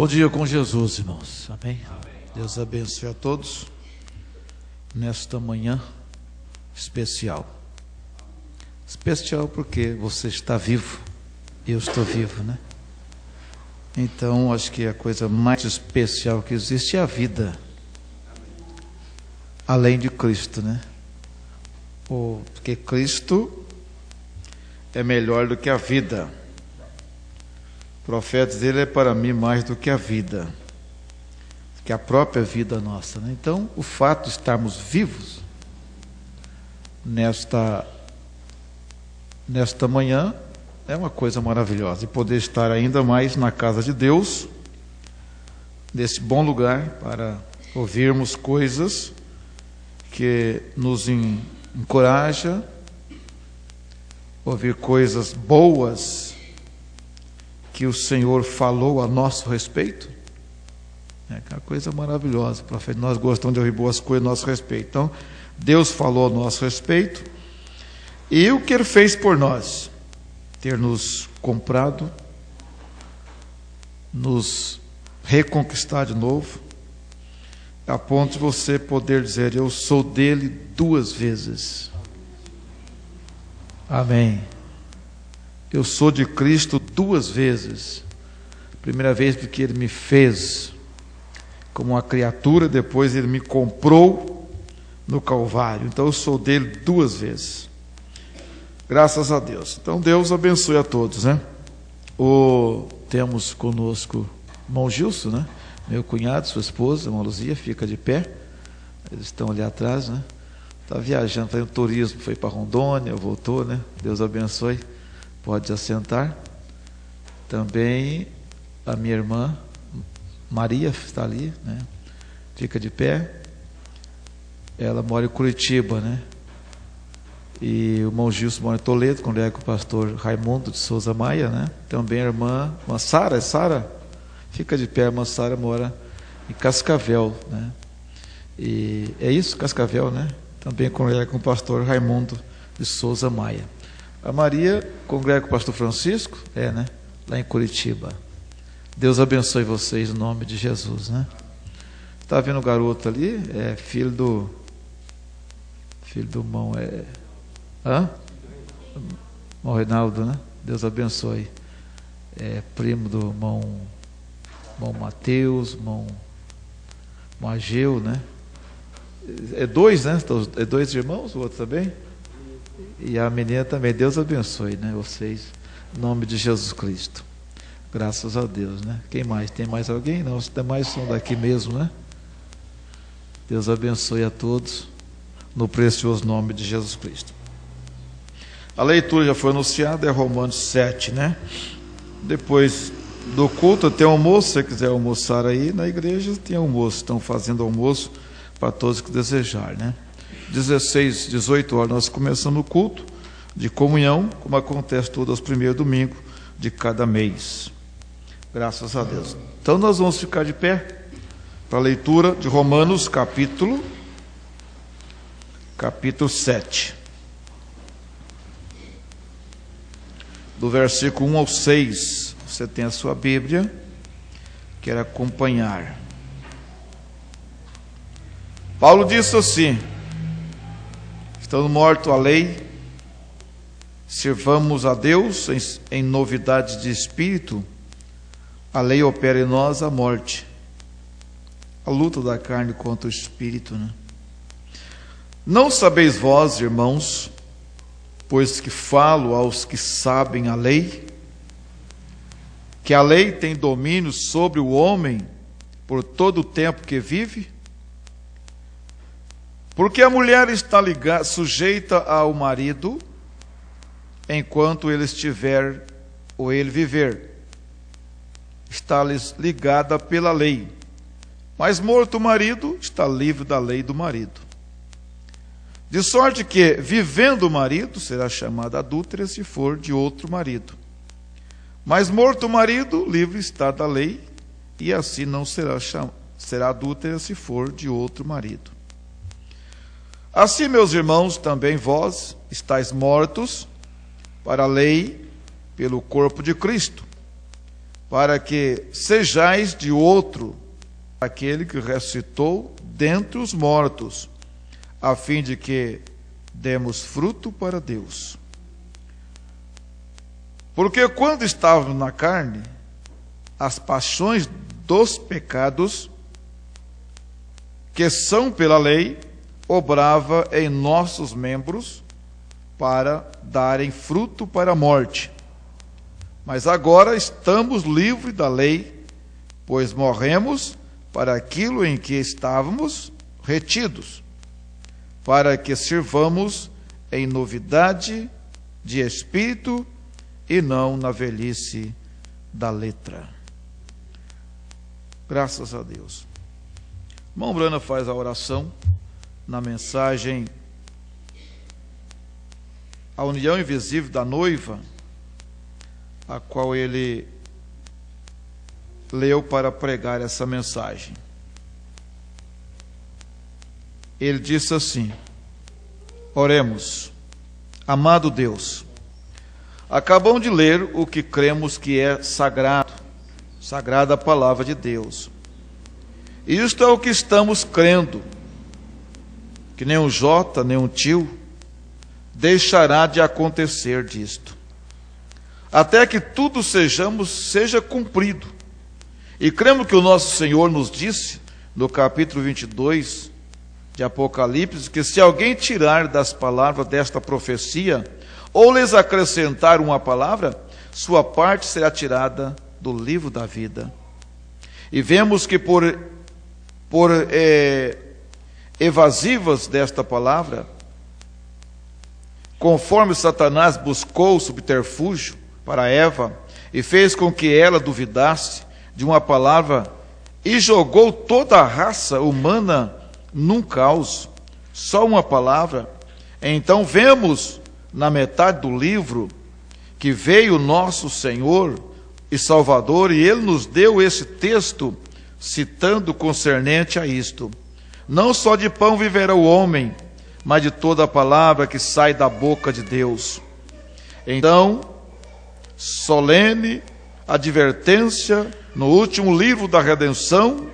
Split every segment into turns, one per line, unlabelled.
Bom dia com Jesus, irmãos. Amém? Deus abençoe a todos nesta manhã especial. Especial porque você está vivo e eu estou vivo, né? Então, acho que a coisa mais especial que existe é a vida além de Cristo, né? Porque Cristo é melhor do que a vida. O profeta dele é para mim mais do que a vida, que a própria vida nossa, né? Então, o fato de estarmos vivos nesta manhã é uma coisa maravilhosa, e poder estar ainda mais na casa de Deus, nesse bom lugar, para ouvirmos coisas que nos encoraja, ouvir coisas boas que o Senhor falou a nosso respeito. É uma coisa maravilhosa, profeta. Nós gostamos de ouvir boas coisas a nosso respeito. Então, Deus falou a nosso respeito, e o que Ele fez por nós, ter nos comprado, nos reconquistar de novo, a ponto de você poder dizer: eu sou dele 2 vezes. Amém. Eu sou de Cristo 2 vezes. Primeira vez porque Ele me fez como uma criatura, depois Ele me comprou no Calvário. Então eu sou dele 2 vezes. Graças a Deus. Então Deus abençoe a todos, né? Temos conosco o irmão Gilson, né? Meu cunhado, sua esposa, a irmã Luzia, fica de pé. Eles estão ali atrás, né? Está viajando, fazendo turismo, foi para Rondônia, voltou, né? Deus abençoe. Pode assentar. Também a minha irmã Maria está ali, né? Fica de pé. Ela mora em Curitiba, né? E o irmão Gilson mora em Toledo, congrega com o pastor Raimundo de Souza Maia, né? Também a irmã Sara, fica de pé. A irmã Sara mora em Cascavel, né? E é isso, Cascavel, né? Também congrega com o pastor Raimundo de Souza Maia. A Maria congrega com o pastor Francisco, né? Lá em Curitiba. Deus abençoe vocês em nome de Jesus, né? Está vendo o garoto ali? É filho do irmão, irmão Reinaldo, né? Deus abençoe. É primo do irmão Mateus, irmão Ageu, né? É 2, né? É 2 irmãos, o outro também? E a menina também. Deus abençoe, né? Vocês, em nome de Jesus Cristo. Graças a Deus, né? Quem mais? Tem mais alguém? Não, os demais são daqui mesmo, né? Deus abençoe a todos, no precioso nome de Jesus Cristo. A leitura já foi anunciada, é Romanos 7, né? Depois do culto tem almoço, se você quiser almoçar aí na igreja, tem almoço, estão fazendo almoço para todos que desejar, né? 16, 18 horas nós começamos o culto de comunhão, como acontece todos os primeiros domingos de cada mês. Graças a Deus. Então nós vamos ficar de pé para a leitura de Romanos capítulo 7. Do versículo 1 ao 6. Você tem a sua Bíblia, quer acompanhar. Paulo disse assim: estando morto a lei, servamos a Deus em novidade de espírito. A lei opera em nós a morte, a luta da carne contra o espírito, né? Não sabeis vós, irmãos, pois que falo aos que sabem a lei, que a lei tem domínio sobre o homem por todo o tempo que vive? Porque a mulher está sujeita ao marido enquanto ele estiver ou ele viver. Está-lhes ligada pela lei. Mas morto o marido, está livre da lei do marido. De sorte que, vivendo o marido, será chamada adúltera se for de outro marido. Mas morto o marido, livre está da lei, e assim não será adúltera se for de outro marido. Assim, meus irmãos, também vós estáis mortos para a lei pelo corpo de Cristo, para que sejais de outro, aquele que ressuscitou dentre os mortos, a fim de que demos fruto para Deus. Porque quando estávamos na carne, as paixões dos pecados, que são pela lei, obrava em nossos membros para darem fruto para a morte. Mas agora estamos livres da lei, pois morremos para aquilo em que estávamos retidos, para que sirvamos em novidade de espírito e não na velhice da letra. Graças a Deus. Irmão Brana faz a oração na mensagem A União Invisível da Noiva, a qual ele leu para pregar essa mensagem. Ele disse assim: oremos. Amado Deus, acabamos de ler o que cremos que é sagrado, sagrada palavra de Deus. Isto é o que estamos crendo, que nem um Jota, nem um tio deixará de acontecer disto, até que tudo seja cumprido. E cremos que o nosso Senhor nos disse, no capítulo 22 de Apocalipse, que se alguém tirar das palavras desta profecia, ou lhes acrescentar uma palavra, sua parte será tirada do livro da vida. E vemos que por evasivas desta palavra, conforme Satanás buscou o subterfúgio para Eva e fez com que ela duvidasse de uma palavra e jogou toda a raça humana num caos, só uma palavra. Então vemos na metade do livro que veio nosso Senhor e Salvador, e Ele nos deu esse texto citando concernente a isto: não só de pão viverá o homem, mas de toda a palavra que sai da boca de Deus. Então, solene advertência no último livro da redenção,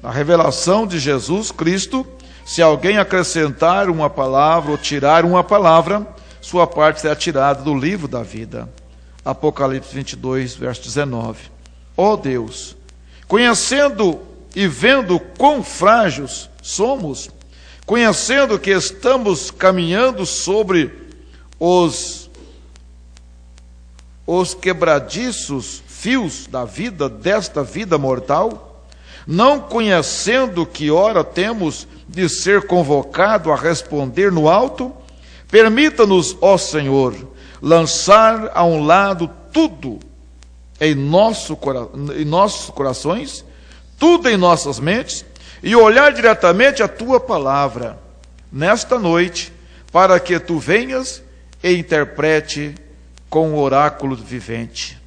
a revelação de Jesus Cristo: se alguém acrescentar uma palavra ou tirar uma palavra, sua parte será tirada do livro da vida. Apocalipse 22, verso 19. Ó Deus, conhecendo e vendo quão frágeis somos, conhecendo que estamos caminhando sobre os quebradiços fios da vida, desta vida mortal, não conhecendo que hora temos de ser convocado a responder no alto, permita-nos, ó Senhor, lançar a um lado tudo em nossos corações, tudo em nossas mentes, e olhar diretamente a Tua palavra nesta noite, para que Tu venhas e interprete com o oráculo vivente.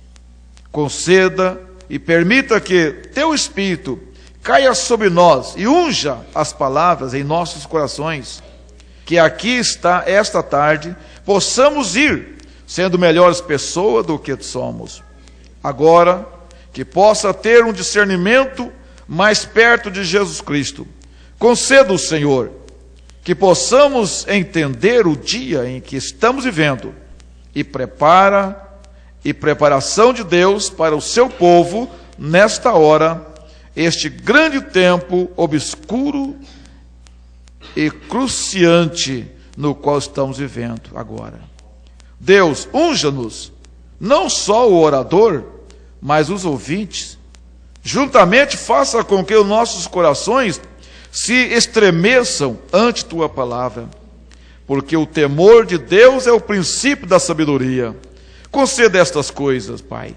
Conceda e permita que Teu Espírito caia sobre nós e unja as palavras em nossos corações, que aqui está esta tarde, possamos ir sendo melhores pessoas do que somos. Agora, que possa ter um discernimento mais perto de Jesus Cristo. Conceda o Senhor que possamos entender o dia em que estamos vivendo e preparação de Deus para o seu povo nesta hora, este grande tempo obscuro e cruciante no qual estamos vivendo agora. Deus, unja-nos, não só o orador, mas os ouvintes. Juntamente faça com que os nossos corações se estremeçam ante Tua palavra, porque o temor de Deus é o princípio da sabedoria. Conceda estas coisas, Pai,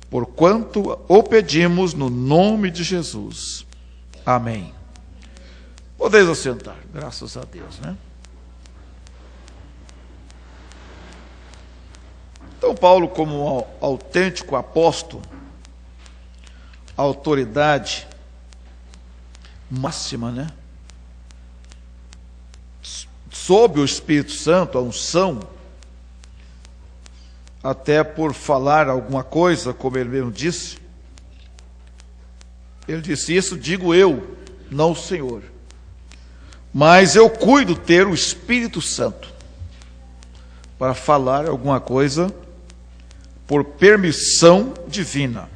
porquanto o pedimos no nome de Jesus. Amém. Podeis assentar, graças a Deus, né? Então, Paulo, como um autêntico apóstolo, autoridade máxima, né? Sob o Espírito Santo, a unção, até por falar alguma coisa, como ele mesmo disse. Ele disse: isso digo eu, não o Senhor. Mas eu cuido ter o Espírito Santo para falar alguma coisa por permissão divina.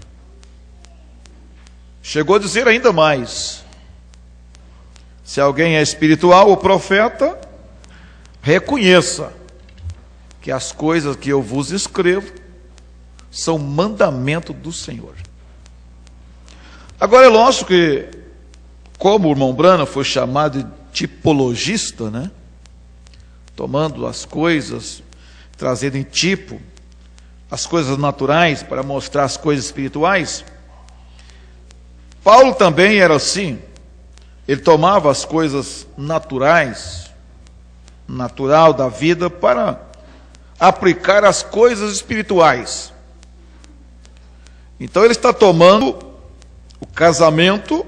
Chegou a dizer ainda mais: se alguém é espiritual ou profeta, reconheça que as coisas que eu vos escrevo são mandamento do Senhor. Agora é lógico que, como o irmão Branham foi chamado de tipologista, né? Tomando as coisas, trazendo em tipo as coisas naturais para mostrar as coisas espirituais, Paulo também era assim. Ele tomava as coisas naturais, natural da vida, para aplicar as coisas espirituais. Então ele está tomando o casamento,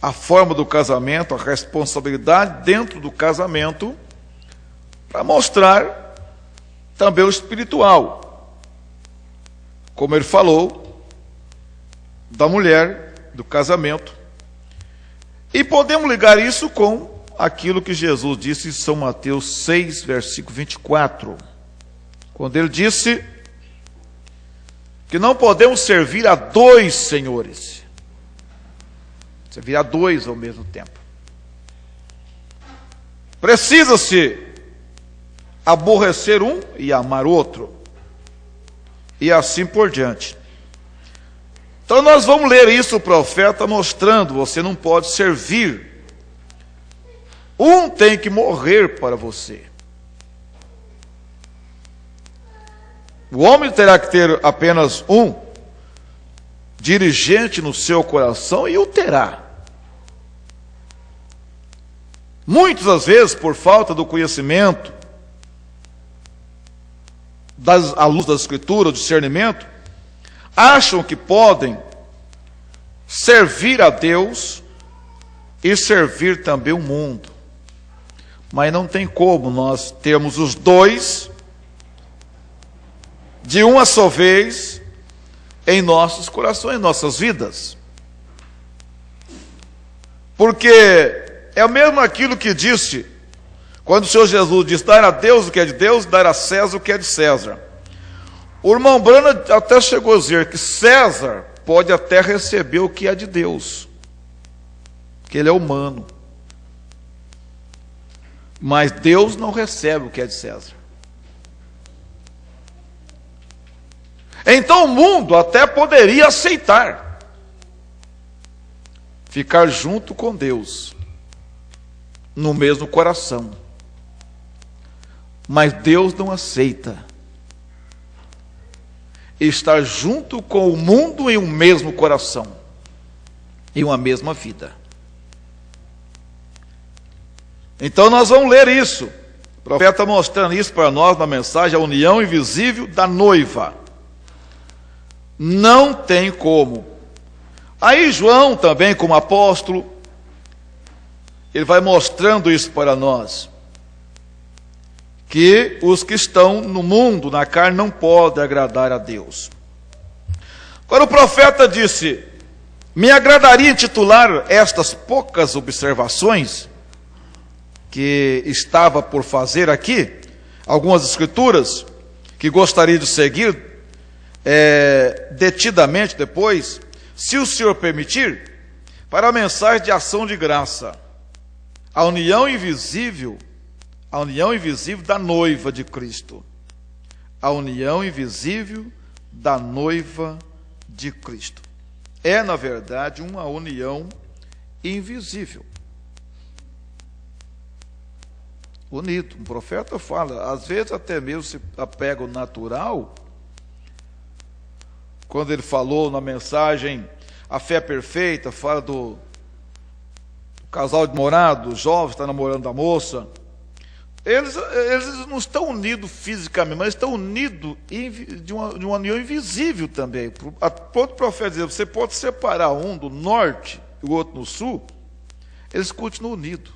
a forma do casamento, a responsabilidade dentro do casamento, para mostrar também o espiritual. Como ele falou da mulher, do casamento. E podemos ligar isso com aquilo que Jesus disse em São Mateus 6, versículo 24. Quando ele disse que não podemos servir a dois senhores. Servir a dois ao mesmo tempo. Precisa-se aborrecer um e amar outro. E assim por diante. Então nós vamos ler isso, o profeta mostrando: você não pode servir. Um tem que morrer para você. O homem terá que ter apenas um dirigente no seu coração, e o terá. Muitas das vezes, por falta do conhecimento, à luz da Escritura, do discernimento, acham que podem servir a Deus e servir também o mundo. Mas não tem como nós termos os dois de uma só vez em nossos corações, em nossas vidas. Porque é mesmo aquilo que disse, quando o Senhor Jesus disse: dar a Deus o que é de Deus, dar a César o que é de César. O irmão Branham até chegou a dizer que César pode até receber o que é de Deus, que ele é humano. Mas Deus não recebe o que é de César. Então o mundo até poderia aceitar ficar junto com Deus, no mesmo coração. Mas Deus não aceita estar junto com o mundo em um mesmo coração, em uma mesma vida. Então nós vamos ler isso. O profeta mostrando isso para nós na mensagem: a união invisível da noiva. Não tem como. Aí João também, como apóstolo, ele vai mostrando isso para nós, que os que estão no mundo, na carne, não podem agradar a Deus. Agora o profeta disse: me agradaria titular estas poucas observações que estava por fazer aqui, algumas escrituras que gostaria de seguir detidamente depois, se o Senhor permitir, para a mensagem de ação de graça. A união invisível da noiva de Cristo. A união invisível da noiva de Cristo. É, na verdade, uma união invisível. Unido. Um profeta fala, às vezes até mesmo se apega ao natural. Quando ele falou na mensagem A Fé Perfeita, fala do casal de namorado, o jovem está namorando a moça. Eles não estão unidos fisicamente, mas estão unidos de uma união invisível também. O profeta diz: você pode separar um do norte e o outro no sul, eles continuam unidos.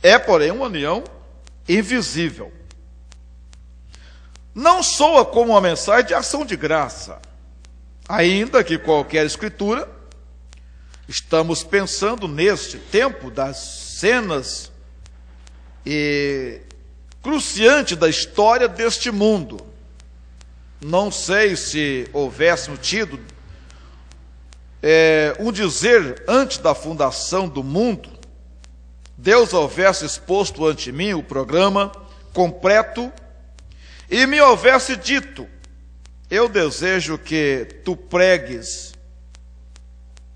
É, porém, uma união
invisível. Não soa como uma mensagem de ação de graça, ainda que qualquer escritura. Estamos pensando neste tempo das cenas cruciantes da história deste mundo. Não sei se houvéssemos tido um dizer antes da fundação do mundo, Deus houvesse exposto ante mim o programa completo e me houvesse dito: eu desejo que tu pregues.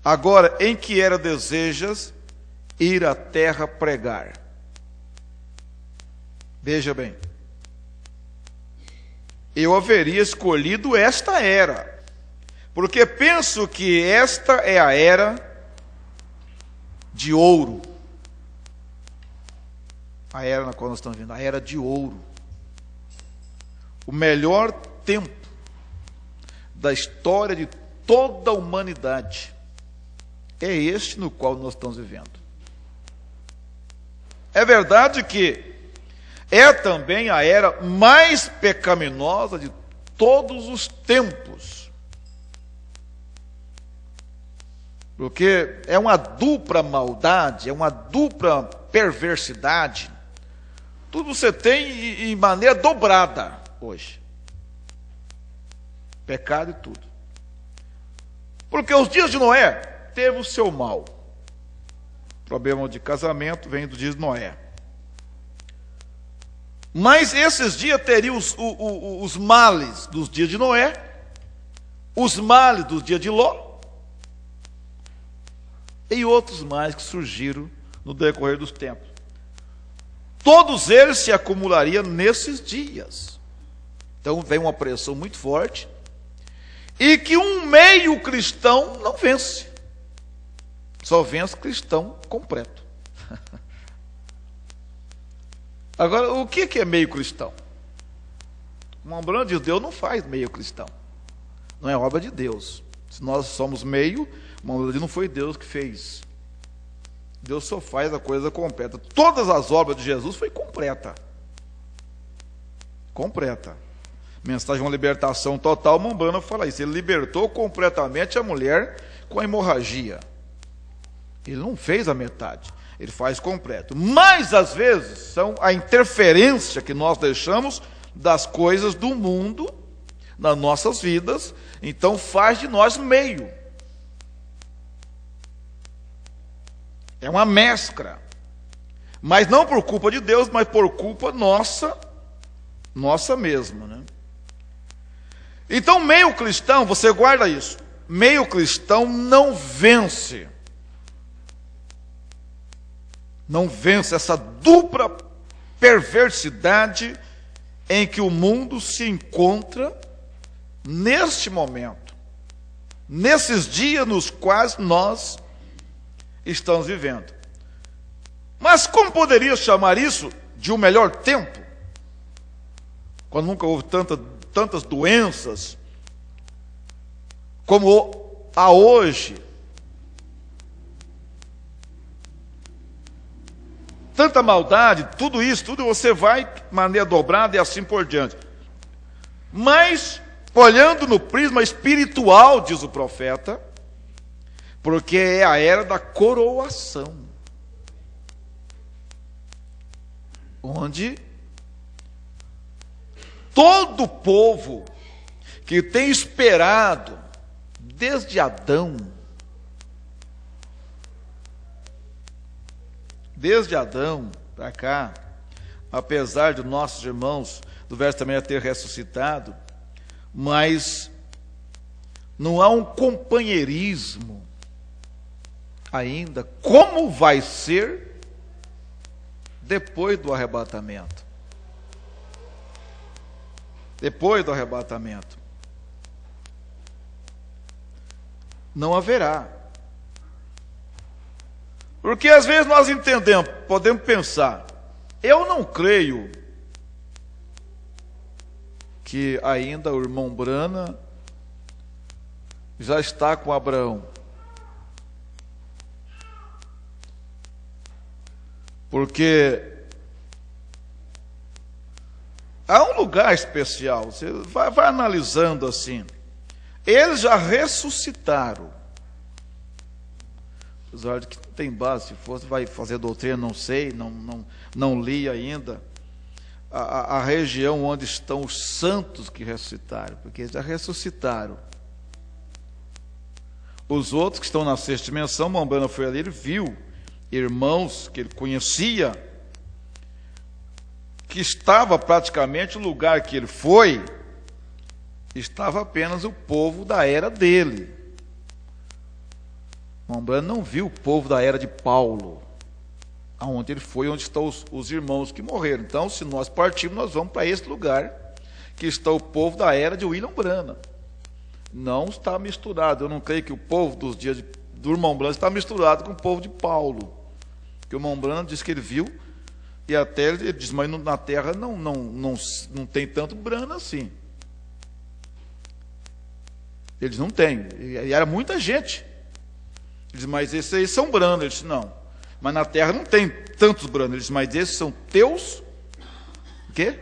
Agora, em que era desejas ir à terra pregar? Veja bem, eu haveria escolhido esta era, porque penso que esta é a era de ouro. A era na qual nós estamos vendo, a era de ouro. O melhor tempo da história de toda a humanidade é este no qual nós estamos vivendo. É verdade que é também a era mais pecaminosa de todos os tempos, porque é uma dupla maldade, é uma dupla perversidade. Tudo você tem em maneira dobrada hoje. Pecado e tudo. Porque os dias de Noé teve o seu mal. Problema de casamento vem do dia de Noé. Mas esses dias teriam os males dos dias de Noé, os males dos dias de Ló, e outros males que surgiram no decorrer dos tempos. Todos eles se acumulariam nesses dias. Então vem uma pressão muito forte, e que um meio cristão não vence. Só vence cristão completo. Agora, o que é meio cristão? Uma obra de Deus não faz meio cristão. Não é obra de Deus. Se nós somos meio, uma obra de Deus não foi Deus que fez. Deus só faz a coisa completa. Todas as obras de Jesus foi completa. Completa. Mensagem de uma libertação total, Mombrana fala isso. Ele libertou completamente a mulher com a hemorragia. Ele não fez a metade, ele faz completo. Mas, às vezes, são a interferência que nós deixamos das coisas do mundo nas nossas vidas, então faz de nós meio. É uma mescla. Mas não por culpa de Deus, mas por culpa nossa mesma, né? Então, meio cristão, você guarda isso, meio cristão não vence essa dupla perversidade em que o mundo se encontra neste momento, nesses dias nos quais nós estamos vivendo. Mas como poderia chamar isso de um melhor tempo, quando nunca houve tantas doenças como há hoje? Tanta maldade, tudo isso, tudo você vai de maneira dobrada e assim por diante. Mas, olhando no prisma espiritual, diz o profeta, porque é a era da coroação, onde todo povo que tem esperado desde Adão para cá, apesar de nossos irmãos do verso também ter ressuscitado, mas não há um companheirismo ainda, como vai ser depois do arrebatamento. Depois do arrebatamento não haverá. Porque às vezes nós entendemos, podemos pensar, eu não creio que ainda o irmão Brana já está com Abraão. Porque lugar especial. Você vai analisando assim. Eles já ressuscitaram. Apesar de que não tem base, se fosse, vai fazer doutrina, não sei, não li ainda. A região onde estão os santos que ressuscitaram, porque eles já ressuscitaram. Os outros que estão na sexta dimensão, Mombrana foi ali, ele viu irmãos que ele conhecia, que estava praticamente o lugar que ele foi, estava apenas o povo da era dele. Mombrana não viu o povo da era de Paulo, aonde ele foi, onde estão os irmãos que morreram. Então, se nós partirmos, nós vamos para esse lugar, que está o povo da era de William Branham. Não está misturado. Eu não creio que o povo dos dias do irmão Branham está misturado com o povo de Paulo. Porque o irmão Branham diz que ele viu, e até ele diz, mas na terra não tem tanto Branham assim. Eles não têm. E era muita gente. Ele diz, mas esses aí são Branham. Ele disse, não. Mas na terra não tem tantos Branham. Ele diz, mas esses são teus, o quê?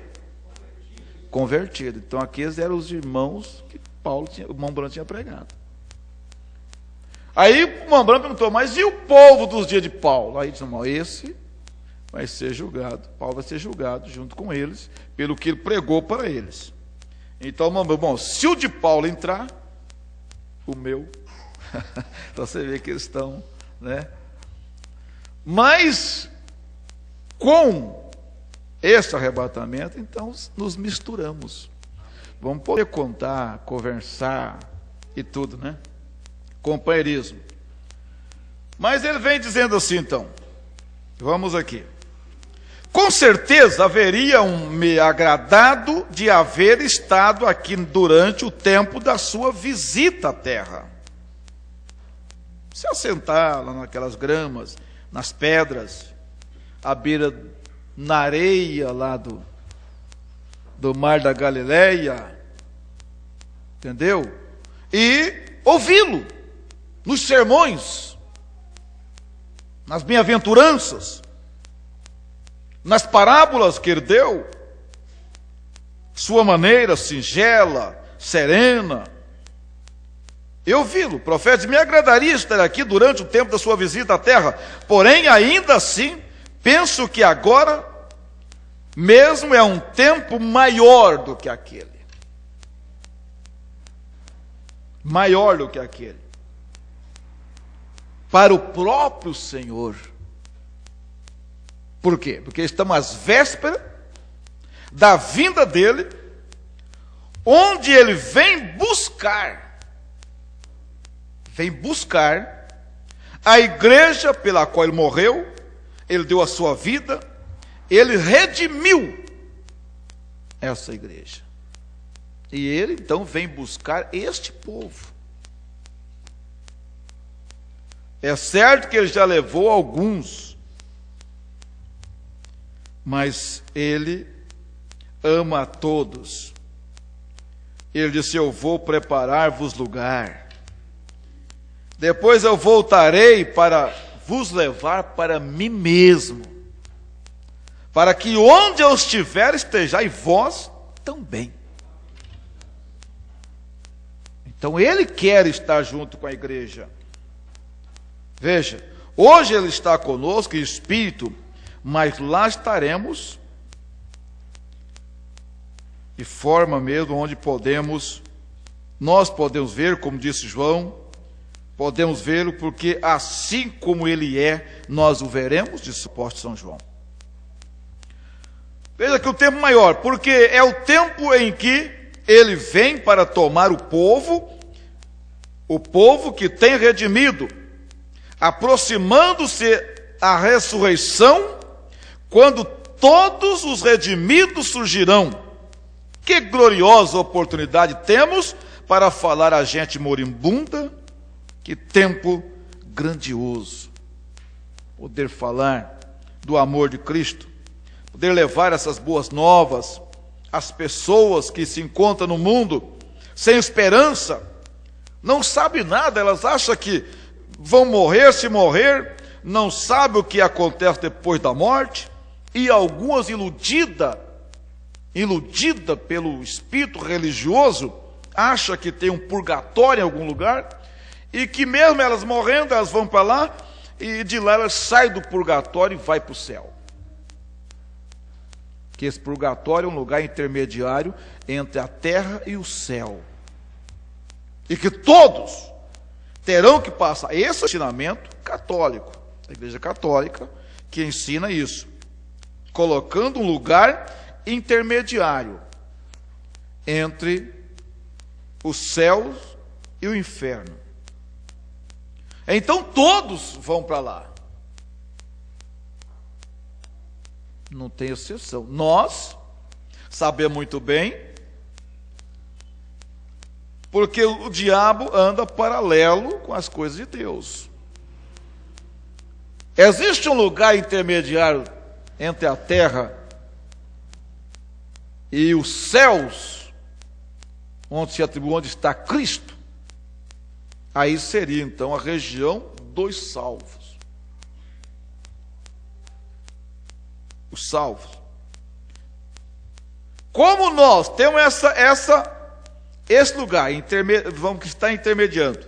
Convertidos. Então aqueles eram os irmãos que o irmão Branham tinha pregado. Aí o irmão Branham perguntou, mas e o povo dos dias de Paulo? Aí disse, não, esse vai ser julgado. Paulo vai ser julgado junto com eles, pelo que ele pregou para eles. Então o irmão Branham, bom, se o de Paulo entrar, o meu. Então você vê que eles estão, né? Mas com esse arrebatamento, então nos misturamos. Vamos poder contar, conversar e tudo, né? Companheirismo. Mas ele vem dizendo assim, então. Vamos aqui. Com certeza haveria-me agradado de haver estado aqui durante o tempo da sua visita à terra. Se assentar lá naquelas gramas, nas pedras, à beira, na areia lá do mar da Galileia, entendeu? E ouvi-lo nos sermões, nas bem-aventuranças, nas parábolas que ele deu, sua maneira singela, serena. Eu vi-lo, profeta, me agradaria estar aqui durante o tempo da sua visita à terra, porém, ainda assim, penso que agora mesmo é um tempo maior do que aquele. Maior do que aquele. Para o próprio Senhor. Por quê? Porque estamos às vésperas da vinda dele, onde ele vem buscar a igreja pela qual ele morreu, ele deu a sua vida, ele redimiu essa igreja. E ele então vem buscar este povo. É certo que ele já levou alguns, mas ele ama a todos. Ele disse, eu vou preparar-vos lugar. Depois eu voltarei para vos levar para mim mesmo, para que onde eu estiver, estejai vós também. Então ele quer estar junto com a igreja. Veja, hoje ele está conosco em espírito, mas lá estaremos de forma mesmo onde nós podemos ver, como disse João, podemos vê-lo porque assim como ele é, nós o veremos, disse o apóstolo São João. Veja que o tempo maior, porque é o tempo em que ele vem para tomar o povo que tem redimido, aproximando-se a ressurreição, quando todos os redimidos surgirão. Que gloriosa oportunidade temos para falar a gente moribunda. Que tempo grandioso. Poder falar do amor de Cristo, poder levar essas boas novas às pessoas que se encontram no mundo sem esperança, não sabem nada, elas acham que vão morrer, se morrer, não sabem o que acontece depois da morte, e algumas iludidas iludida pelo espírito religioso, acha que tem um purgatório em algum lugar, e que mesmo elas morrendo, elas vão para lá, e de lá elas saem do purgatório e vai para o céu. Que esse purgatório é um lugar intermediário entre a terra e o céu. E que todos terão que passar. Esse ensinamento católico, a Igreja Católica, que ensina isso, colocando um lugar intermediário entre os céus e o inferno. Então todos vão para lá. Não tem exceção. Nós sabemos muito bem, porque o diabo anda paralelo com as coisas de Deus. Existe um lugar intermediário entre a terra e os céus, onde se atribui, onde está Cristo. Aí seria então a região dos salvos. Os salvos. Como nós temos esse lugar, vamos que está intermediando.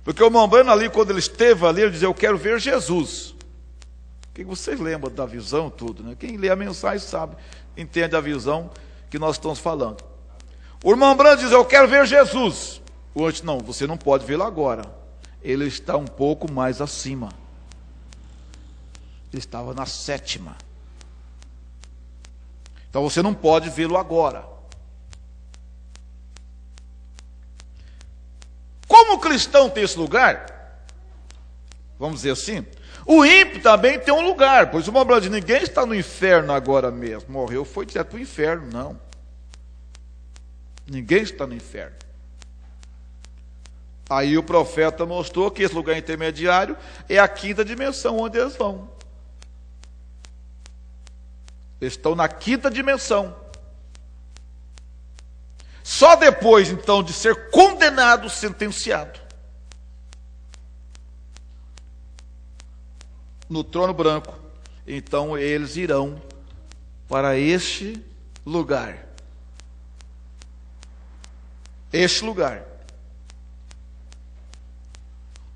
Porque o Mombrano ali, quando ele esteve ali, ele dizia, eu quero ver Jesus. O que vocês lembram da visão, tudo, né? Quem lê a mensagem sabe, entende a visão que nós estamos falando. O irmão Brando diz, eu quero ver Jesus. O outro, não, você não pode vê-lo agora. Ele está um pouco mais acima. Ele estava na 7ª. Então você não pode vê-lo agora. Como o cristão tem esse lugar, vamos dizer assim, o ímpio também tem um lugar. Pois o irmão Brando diz, ninguém está no inferno agora mesmo. Morreu, foi direto para o inferno, não. Ninguém está no inferno. Aí o profeta mostrou que esse lugar intermediário é a 5ª dimensão onde eles vão. Eles estão na 5ª dimensão. Só depois, então, de ser condenado, sentenciado, no trono branco, então eles irão para este lugar. Este lugar.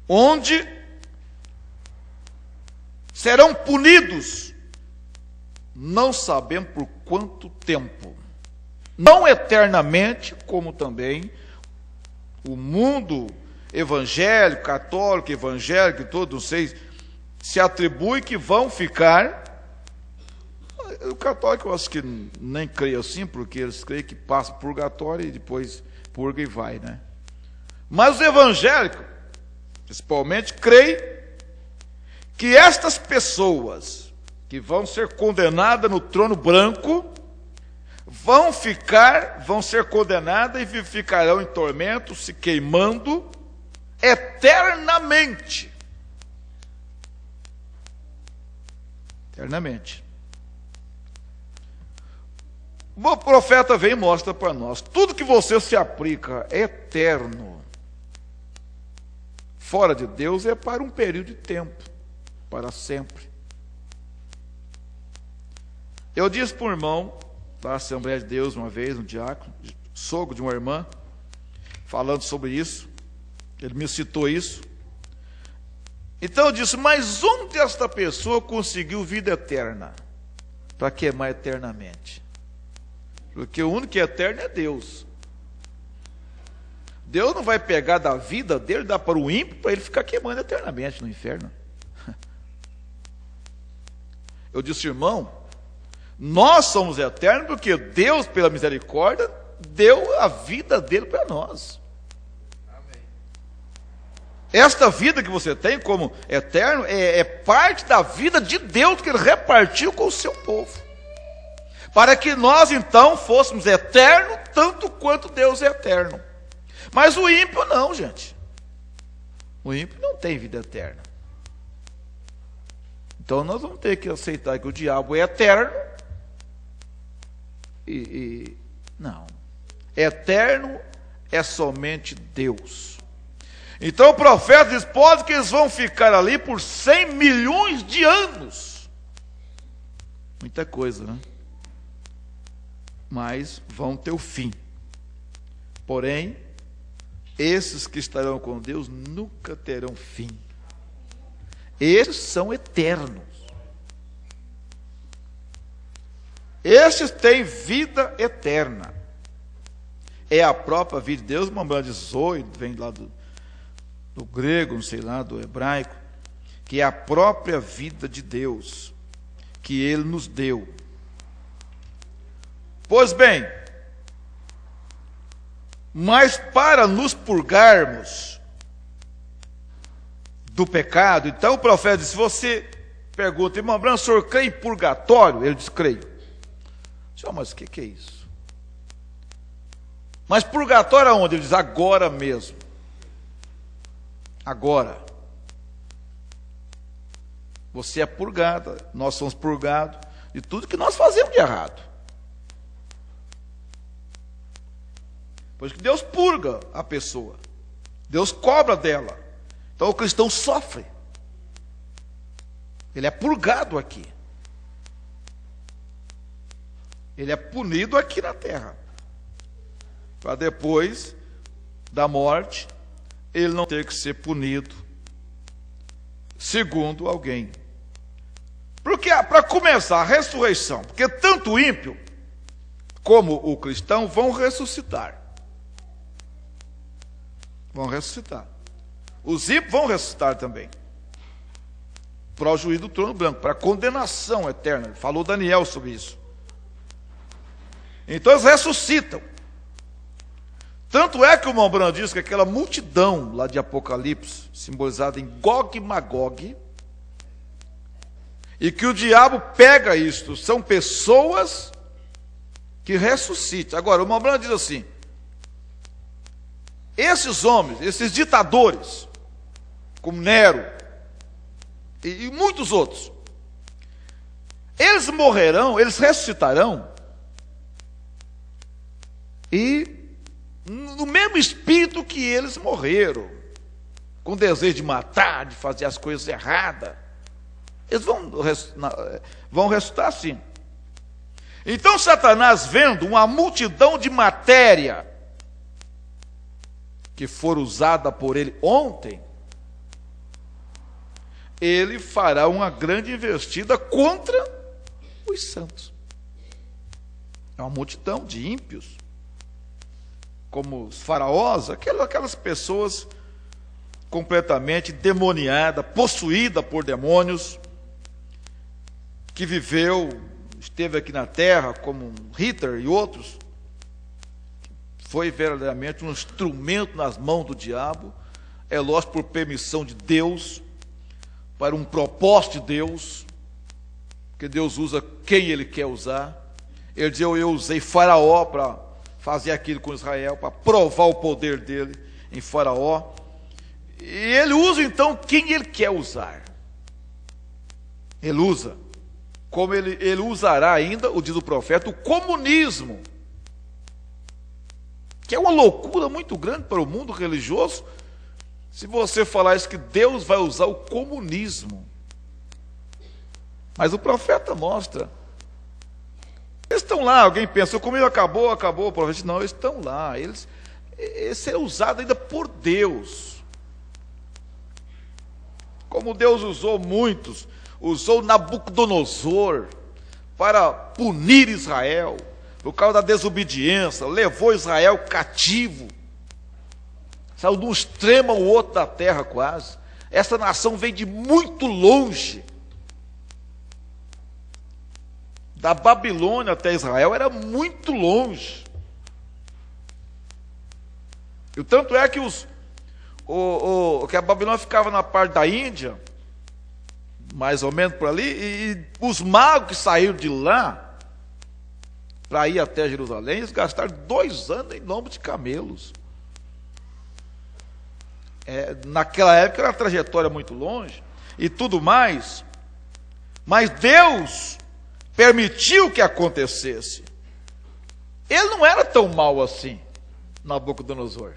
Onde serão punidos, não sabemos por quanto tempo. Não eternamente, como também o mundo evangélico, católico, evangélico, todo, não sei, se atribui que vão ficar. O católico eu acho que nem creio assim, porque eles creem que passa purgatório e depois purga e vai, né? Mas os evangélicos, principalmente, creem que estas pessoas que vão ser condenadas no trono branco vão ser condenadas e ficarão em tormento, se queimando eternamente. Eternamente. O profeta vem e mostra para nós, tudo que você se aplica é eterno. Fora de Deus é para um período de tempo, para sempre. Eu disse para um irmão da Assembleia de Deus uma vez, um diácono, sogro de uma irmã, falando sobre isso, ele me citou isso. Então eu disse, mas onde esta pessoa conseguiu vida eterna? Para queimar eternamente. Porque o único que é eterno é Deus. Deus não vai pegar da vida dele, dar para o ímpio, para ele ficar queimando eternamente no inferno. Eu disse, irmão, nós somos eternos porque Deus, pela misericórdia, deu a vida dele para nós. Amém. Esta vida que você tem como eterno é parte da vida de Deus que ele repartiu com o seu povo. Para que nós então fôssemos eternos, tanto quanto Deus é eterno. Mas o ímpio não, gente. O ímpio não tem vida eterna. Então nós vamos ter que aceitar que o diabo é eterno. Não. Eterno é somente Deus. Então o profeta diz, pode que eles vão ficar ali por 100 milhões de anos. Muita coisa, né? mas vão ter o fim. Porém, esses que estarão com Deus nunca terão fim. Esses são eternos. Estes têm vida eterna. É a própria vida de Deus. Mambrã de Zoe, vem lá do grego, não sei lá, do hebraico, que é a própria vida de Deus, que Ele nos deu. Pois bem, mas para nos purgarmos do pecado, então o profeta disse, você pergunta, irmão Branco, o senhor crê em purgatório? Ele diz, creio. Senhor, mas o que é isso? Mas purgatório aonde? Ele diz, agora mesmo. Agora. Você é purgada, nós somos purgados de tudo que nós fazemos de errado. Por isso que Deus purga a pessoa. Deus cobra dela. Então o cristão sofre. Ele é purgado aqui. Ele é punido aqui na terra. Para depois da morte, ele não ter que ser punido segundo alguém. Porque, para começar, a ressurreição, porque tanto o ímpio como o cristão vão ressuscitar. Vão ressuscitar. Os ímpios vão ressuscitar também. Para o juízo do trono branco, para a condenação eterna. Falou Daniel sobre isso. Então eles ressuscitam. Tanto é que o Mambrã diz que aquela multidão lá de Apocalipse, simbolizada em Gog e Magog, e que o diabo pega isto, são pessoas que ressuscitam. Agora, o Mambrã diz assim, esses homens, esses ditadores, como Nero e muitos outros, eles morrerão, eles ressuscitarão, e no mesmo espírito que eles morreram, com desejo de matar, de fazer as coisas erradas, eles vão ressuscitar assim. Então Satanás, vendo uma multidão de matéria que for usada por ele ontem, ele fará uma grande investida contra os santos. É uma multidão de ímpios, como os faraós, aquelas pessoas completamente demoniadas, possuídas por demônios, que esteve aqui na terra, como Hitler e outros, foi verdadeiramente um instrumento nas mãos do diabo, é lógico por permissão de Deus, para um propósito de Deus, que Deus usa quem Ele quer usar. Ele diz, eu usei Faraó para fazer aquilo com Israel, para provar o poder dele em Faraó. E ele usa então quem ele quer usar. Ele usa, como ele usará ainda, diz o profeta, o comunismo, que é uma loucura muito grande para o mundo religioso, se você falar isso, que Deus vai usar o comunismo. Mas o profeta mostra. Eles estão lá, alguém pensa, o comunismo acabou, o profeta, não, eles estão lá, eles serão usados ainda por Deus. Como Deus usou muitos, usou Nabucodonosor para punir Israel, por causa da desobediência, levou Israel cativo, saiu de um extremo ao outro da terra quase. Essa nação veio de muito longe, da Babilônia até Israel, era muito longe. E o tanto é que que a Babilônia ficava na parte da Índia, mais ou menos por ali, e os magos que saíram de lá para ir até Jerusalém, eles gastaram 2 anos em lombo de camelos. Naquela época era uma trajetória muito longe e tudo mais, mas Deus permitiu que acontecesse. Ele não era tão mau assim, Nabucodonosor.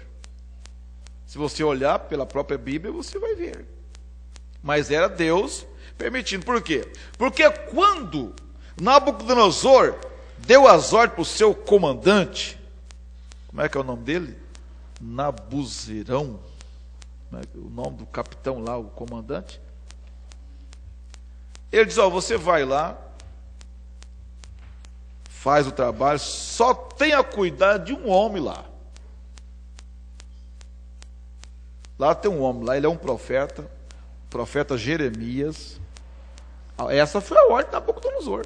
Se você olhar pela própria Bíblia, você vai ver. Mas era Deus permitindo. Por quê? Porque quando Nabucodonosor deu as ordens para o seu comandante, como é que é o nome dele? Nabuzerão, o nome do capitão lá, o comandante. Ele diz: ó, você vai lá, faz o trabalho, só tenha cuidado de um homem lá. Lá tem um homem lá, ele é um profeta, profeta Jeremias. Essa foi a ordem da Nabucodonosor.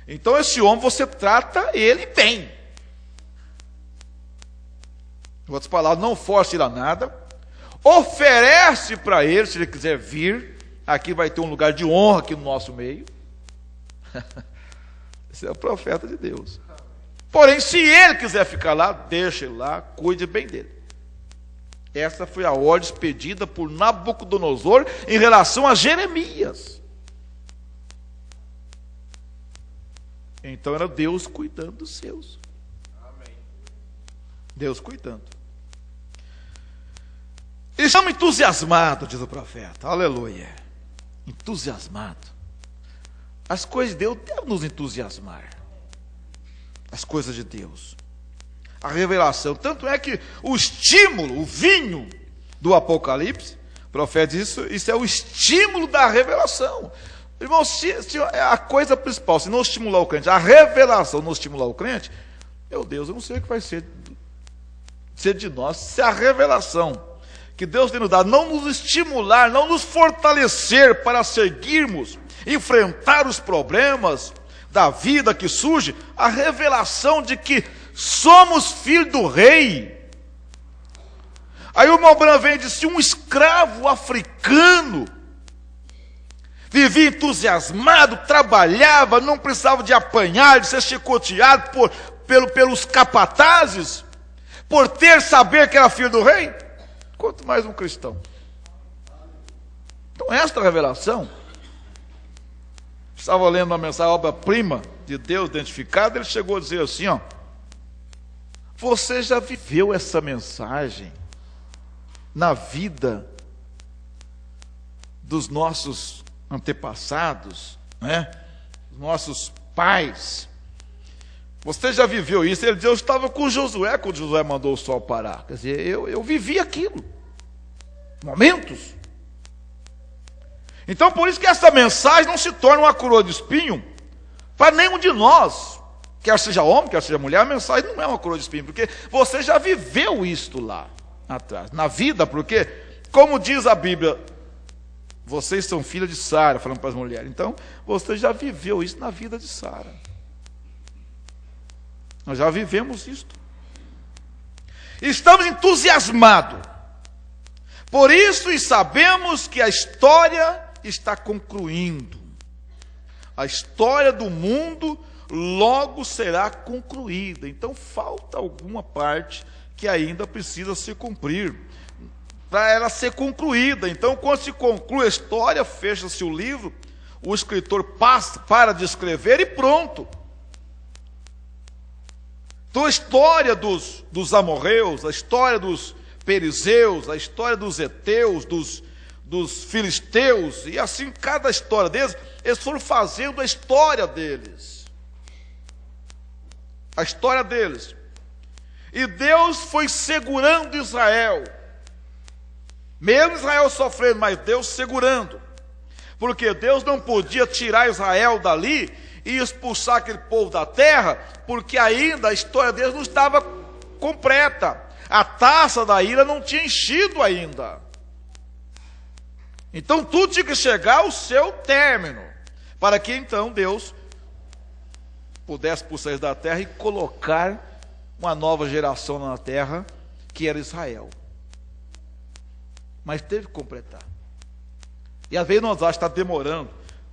Então esse homem, você trata ele bem. Em outras palavras, não force ele a nada. Oferece para ele, se ele quiser vir. Aqui vai ter um lugar de honra aqui no nosso meio. Esse é o profeta de Deus. Porém, se ele quiser ficar lá, deixa ele lá, cuide bem dele. Essa foi a ordem expedida por Nabucodonosor em relação a Jeremias. Então era Deus cuidando dos seus. Amém. Deus cuidando. Eles estão entusiasmados, diz o profeta. Aleluia. Entusiasmado. As coisas de Deus devem nos entusiasmar. As coisas de Deus. A revelação. Tanto é que o estímulo, o vinho do Apocalipse, o profeta diz isso é o estímulo da revelação. Irmão, se a coisa principal, se não estimular o crente, a revelação não estimular o crente, meu Deus, eu não sei o que vai ser de nós, se a revelação que Deus tem nos dado não nos estimular, não nos fortalecer para seguirmos, enfrentar os problemas da vida que surge, a revelação de que somos filhos do rei. Aí o irmão Branham vem e diz: se um escravo africano vivia entusiasmado, trabalhava, não precisava de apanhar, de ser chicoteado pelos capatazes, por saber que era filho do rei, quanto mais um cristão. Então esta revelação, estava lendo uma mensagem, obra-prima de Deus identificada, ele chegou a dizer assim, ó: você já viveu essa mensagem na vida dos nossos antepassados, né? Os nossos pais. Você já viveu isso? Ele diz: eu estava com Josué quando Josué mandou o sol parar. Quer dizer, eu vivi aquilo. Momentos. Então, por isso que essa mensagem não se torna uma coroa de espinho para nenhum de nós. Quer seja homem, quer seja mulher, a mensagem não é uma coroa de espinho, porque você já viveu isto lá atrás, na vida, porque, como diz a Bíblia, vocês são filhas de Sara, falando para as mulheres. Então, você já viveu isso na vida de Sara. Nós já vivemos isto. Estamos entusiasmados. Por isso, e sabemos que a história está concluindo. A história do mundo logo será concluída. Então, falta alguma parte que ainda precisa se cumprir, para ela ser concluída. Então, quando se conclui a história, fecha-se o livro, o escritor para de escrever e pronto. Então, a história dos amorreus, a história dos perizeus, a história dos heteus, dos filisteus, e assim cada história deles, eles foram fazendo a história deles. A história deles. E Deus foi segurando Israel. Mesmo Israel sofrendo, mas Deus segurando. Porque Deus não podia tirar Israel dali e expulsar aquele povo da terra, porque ainda a história deles não estava completa. A taça da ira não tinha enchido ainda. Então tudo tinha que chegar ao seu término, para que então Deus pudesse expulsar eles da terra e colocar uma nova geração na terra, que era Israel. Mas teve que completar. E às vezes nós achamos que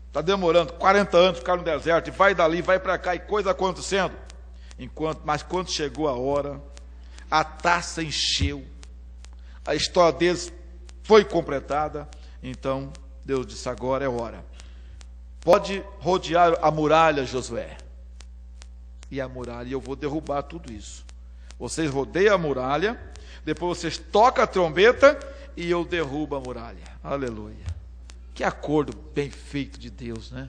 está demorando 40 anos, ficar no deserto, e vai dali, vai para cá, e coisa acontecendo. Mas quando chegou a hora, a taça encheu, a história deles foi completada. Então Deus disse: agora é hora. Pode rodear a muralha, Josué. E a muralha, eu vou derrubar tudo isso. Vocês rodeiam a muralha, depois vocês tocam a trombeta e eu derrubo a muralha. Aleluia. Que acordo bem feito de Deus, né?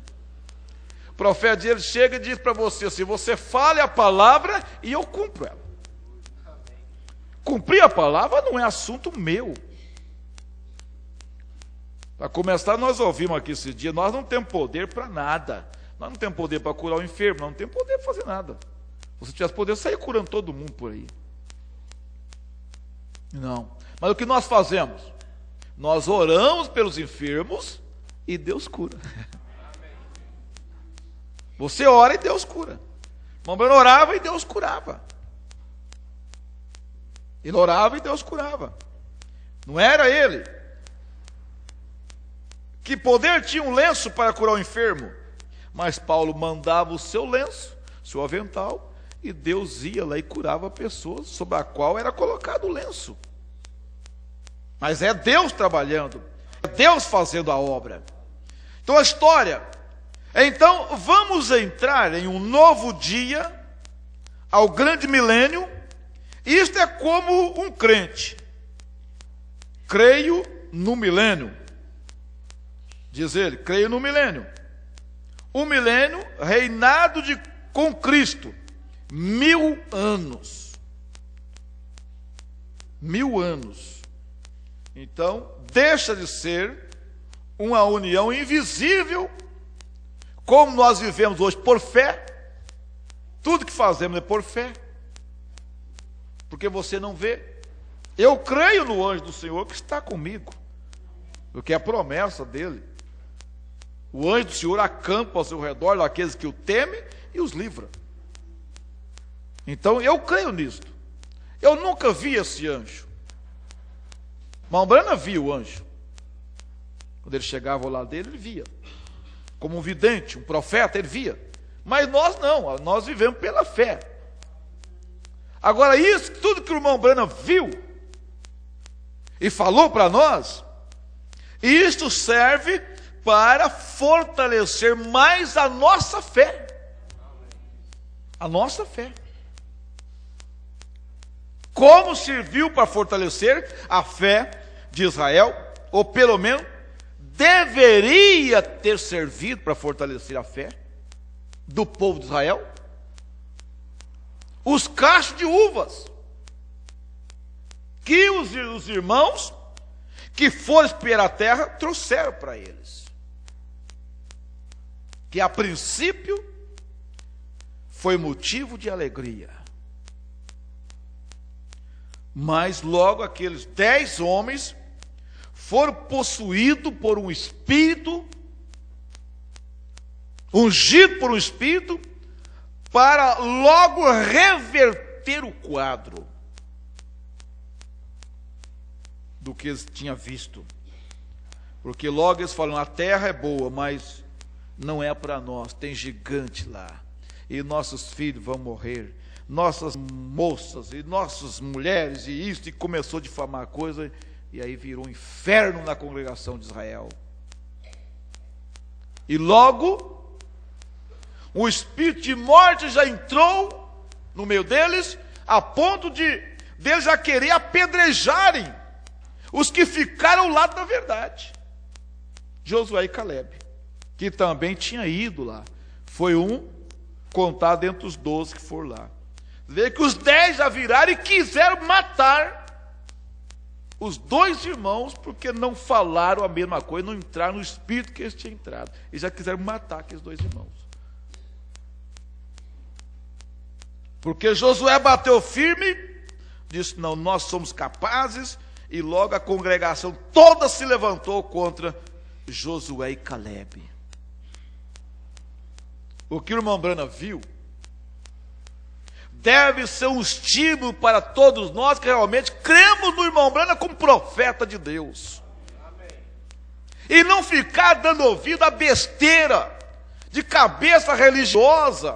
O profeta dele chega e diz para você assim: você fale a palavra e eu cumpro ela. Cumprir a palavra não é assunto meu. Para começar, nós ouvimos aqui esse dia, nós não temos poder para nada. Nós não temos poder para curar o enfermo, nós não temos poder para fazer nada. Se você tivesse poder, sair curando todo mundo por aí. Não. Mas o que nós fazemos? Nós oramos pelos enfermos e Deus cura. Você ora e Deus cura. O irmão Breno orava e Deus curava. Ele orava e Deus curava. Não era ele. Que poder tinha um lenço para curar o enfermo? Mas Paulo mandava o seu lenço, seu avental, e Deus ia lá e curava pessoas sobre a qual era colocado o lenço. Mas é Deus trabalhando, é Deus fazendo a obra. Então a história, então vamos entrar em um novo dia, ao grande milênio. Isto é como um crente. Creio no milênio. Diz ele, creio no milênio. O milênio reinado com Cristo. 1000 anos. 1000 anos. Então, deixa de ser uma união invisível, como nós vivemos hoje por fé. Tudo que fazemos é por fé. Porque você não vê. Eu creio no anjo do Senhor que está comigo. Porque é a promessa dele. O anjo do Senhor acampa ao seu redor daqueles que o temem e os livra. Então eu creio nisto. Eu nunca vi esse anjo. Irmão Breno via o anjo. Quando ele chegava ao lado dele, ele via. Como um vidente, um profeta, ele via. Mas nós não, nós vivemos pela fé. Agora isso, tudo que o irmão Breno viu e falou para nós, isto serve para fortalecer mais a nossa fé. A nossa fé. Como serviu para fortalecer a fé de Israel, ou pelo menos deveria ter servido para fortalecer a fé do povo de Israel? Os cachos de uvas que os irmãos que foram espiar a terra trouxeram para eles. Que a princípio foi motivo de alegria. Mas logo aqueles 10 homens foram possuídos por um espírito, ungido por um espírito, para logo reverter o quadro do que eles tinham visto. Porque logo eles falam, a terra é boa, mas não é para nós, tem gigante lá, e nossos filhos vão morrer, nossas moças e nossas mulheres, e isso, e começou a difamar a coisa, e aí virou um inferno na congregação de Israel. E logo o espírito de morte já entrou no meio deles, a ponto de eles já querer apedrejarem os que ficaram ao lado da verdade. Josué e Calebe, que também tinha ido lá, foi um contado entre os 12 que foram lá. Vê que os 10 já viraram e quiseram matar os 2 irmãos, porque não falaram a mesma coisa, não entraram no espírito que eles tinham entrado. E já quiseram matar aqueles 2 irmãos. Porque Josué bateu firme, disse, não, nós somos capazes, e logo a congregação toda se levantou contra Josué e Calebe. O que o irmão Brana viu deve ser um estímulo para todos nós que realmente cremos no irmão Brana como profeta de Deus. Amém. E não ficar dando ouvido à besteira de cabeça religiosa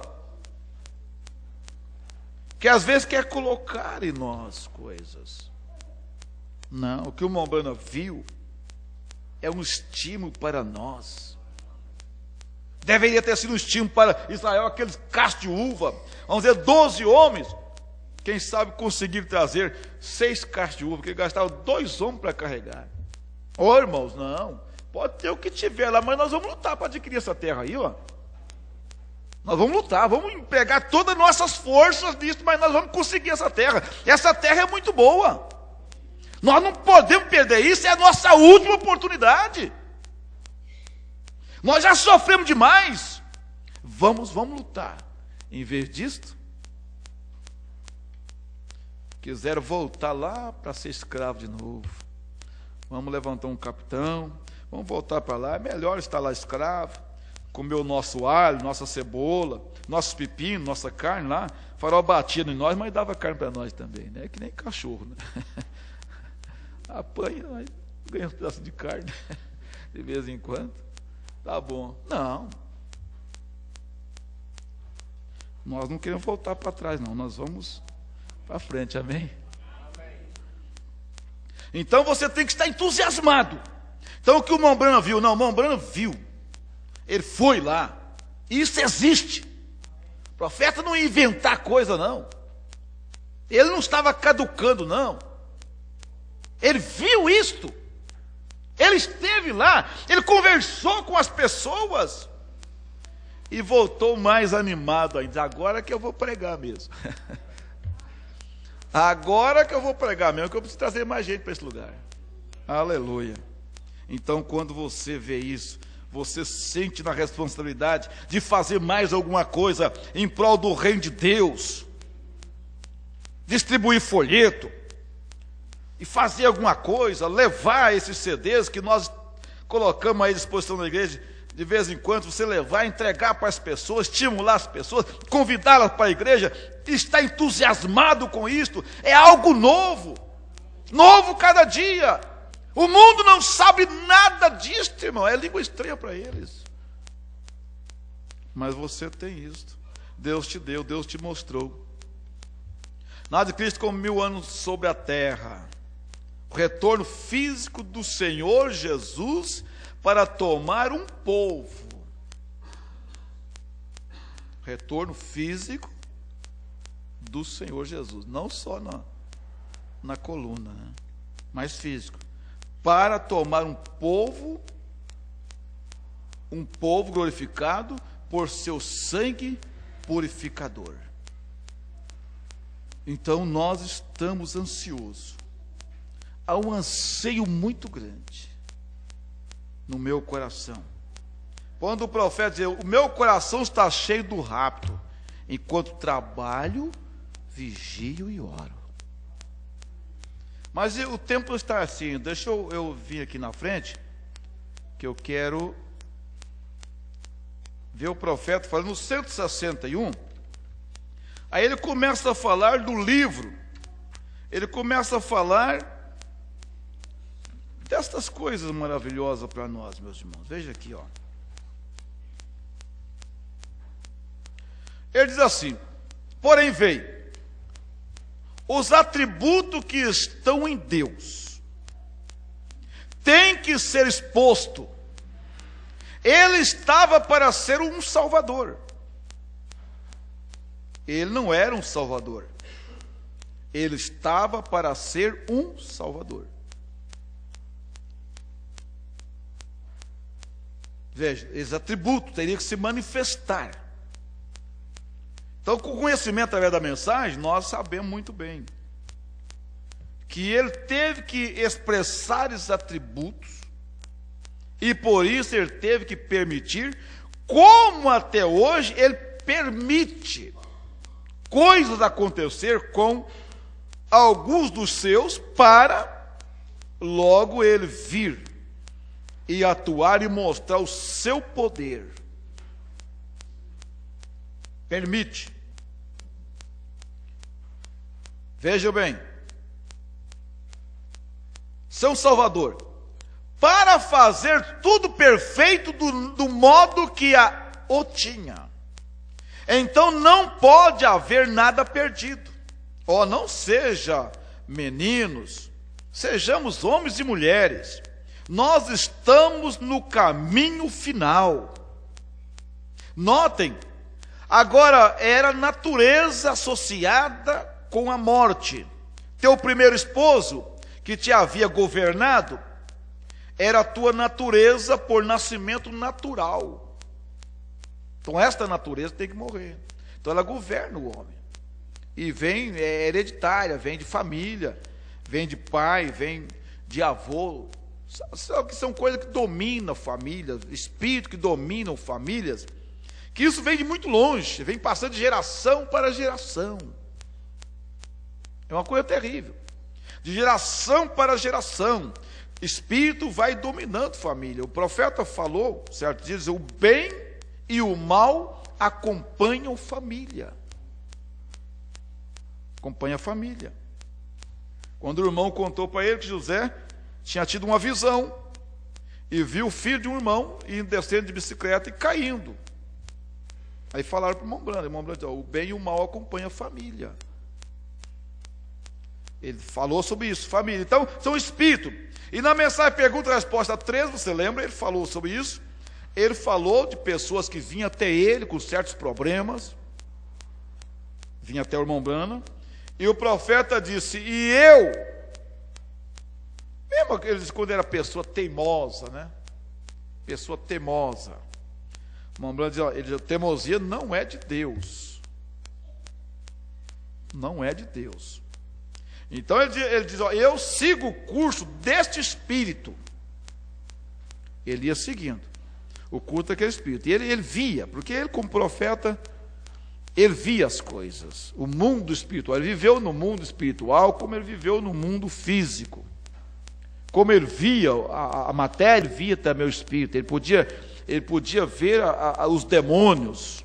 que às vezes quer colocar em nós coisas. Não, o que o irmão Brana viu é um estímulo para nós. Deveria ter sido um estímulo para Israel, aqueles cachos de uva, vamos dizer 12 homens, quem sabe conseguir trazer 6 cachos de uva, porque gastaram 2 homens para carregar. Ô irmãos, não, pode ter o que tiver lá, mas nós vamos lutar para adquirir essa terra aí, ó. Nós vamos lutar, vamos empregar todas as nossas forças nisso, mas nós vamos conseguir essa terra. Essa terra é muito boa. Nós não podemos perder isso, é a nossa última oportunidade. Nós já sofremos demais. Vamos lutar. Em vez disto, quiseram voltar lá para ser escravo de novo. Vamos levantar um capitão, vamos voltar para lá. É melhor estar lá escravo, comer o nosso alho, nossa cebola, nossos pepinos, nossa carne lá. O Faraó batia em nós, mas dava carne para nós também, né? É que nem cachorro, né? Apanha, mas ganha um pedaço de carne de vez em quando. Tá bom. Não. Nós não queremos voltar para trás, não. Nós vamos para frente, amém? Então você tem que estar entusiasmado. Então o que o Mombrana viu? Não, o Mombrana viu. Ele foi lá. Isso existe. O profeta não ia inventar coisa, não. Ele não estava caducando, não. Ele viu isto. Ele esteve lá. Ele conversou com as pessoas. E voltou mais animado ainda. Agora que eu vou pregar mesmo. Agora que eu vou pregar mesmo, que eu preciso trazer mais gente para esse lugar. Aleluia. Então, quando você vê isso, você sente na responsabilidade de fazer mais alguma coisa em prol do reino de Deus. Distribuir folheto. E fazer alguma coisa, levar esses CDs que nós colocamos à disposição da igreja. De vez em quando você levar, entregar para as pessoas, estimular as pessoas, convidá-las para a igreja, estar entusiasmado com isto, é algo novo, novo cada dia. O mundo não sabe nada disto, irmão, é língua estranha para eles. Mas você tem isto, Deus te deu, Deus te mostrou. Nada de Cristo como 1000 anos sobre a terra, o retorno físico do Senhor Jesus para tomar um povo. Retorno físico do Senhor Jesus. Não só na coluna, né? Mas físico. Para tomar um povo glorificado por seu sangue purificador. Então nós estamos ansiosos. Há um anseio muito grande no meu coração. Quando o profeta diz, o meu coração está cheio do rapto, enquanto trabalho, vigio e oro. Mas o tempo está assim, deixa eu vir aqui na frente, que eu quero ver o profeta falando no 161, aí ele começa a falar do livro, ele começa a falar destas coisas maravilhosas para nós, meus irmãos. Veja aqui, ó. Ele diz assim: porém veio os atributos que estão em Deus tem que ser exposto. Ele estava para ser um salvador. Ele não era um salvador. Ele estava para ser um salvador. Veja, esses atributos teriam que se manifestar. Então, com o conhecimento através da mensagem, nós sabemos muito bem que ele teve que expressar esses atributos e por isso ele teve que permitir, como até hoje ele permite coisas acontecer com alguns dos seus, para logo ele vir e atuar e mostrar o seu poder. Permite. Veja bem, São Salvador, para fazer tudo perfeito do modo que o tinha. Então não pode haver nada perdido. Ó, não seja meninos, sejamos homens e mulheres. Nós estamos no caminho final. Notem, agora era natureza associada com a morte. Teu primeiro esposo, que te havia governado, era a tua natureza por nascimento natural. Então esta natureza tem que morrer. Então ela governa o homem. E vem, é hereditária, vem de família, vem de pai, vem de avô. Sabe que são coisas que dominam famílias, espíritos que dominam famílias, que isso vem de muito longe, vem passando de geração para geração. É uma coisa terrível. De geração para geração, espírito vai dominando família. O profeta falou, certo? Diz, o bem e o mal acompanham família. Acompanha a família. Quando o irmão contou para ele que José tinha tido uma visão e viu o filho de um irmão indo descendo de bicicleta e caindo. Aí falaram para o irmão Brando disse, o bem e o mal acompanham a família. Ele falou sobre isso, família. Então, são espíritos. E na mensagem pergunta e resposta 13, você lembra? Ele falou sobre isso. Ele falou de pessoas que vinham até ele com certos problemas. Vinha até o irmão Brando. E o profeta disse, e eu, mesmo ele disse, quando era pessoa teimosa, né? Pessoa teimosa. O irmão Brando diz, ó, ele diz, teimosia não é de Deus. Não é de Deus. Então ele diz, ó, eu sigo o curso deste espírito. Ele ia seguindo o curso daquele espírito. E ele via, porque ele como profeta, ele via as coisas, o mundo espiritual. Ele viveu no mundo espiritual como ele viveu no mundo físico. Como ele via a matéria, ele via também o espírito. Ele podia ver os demônios.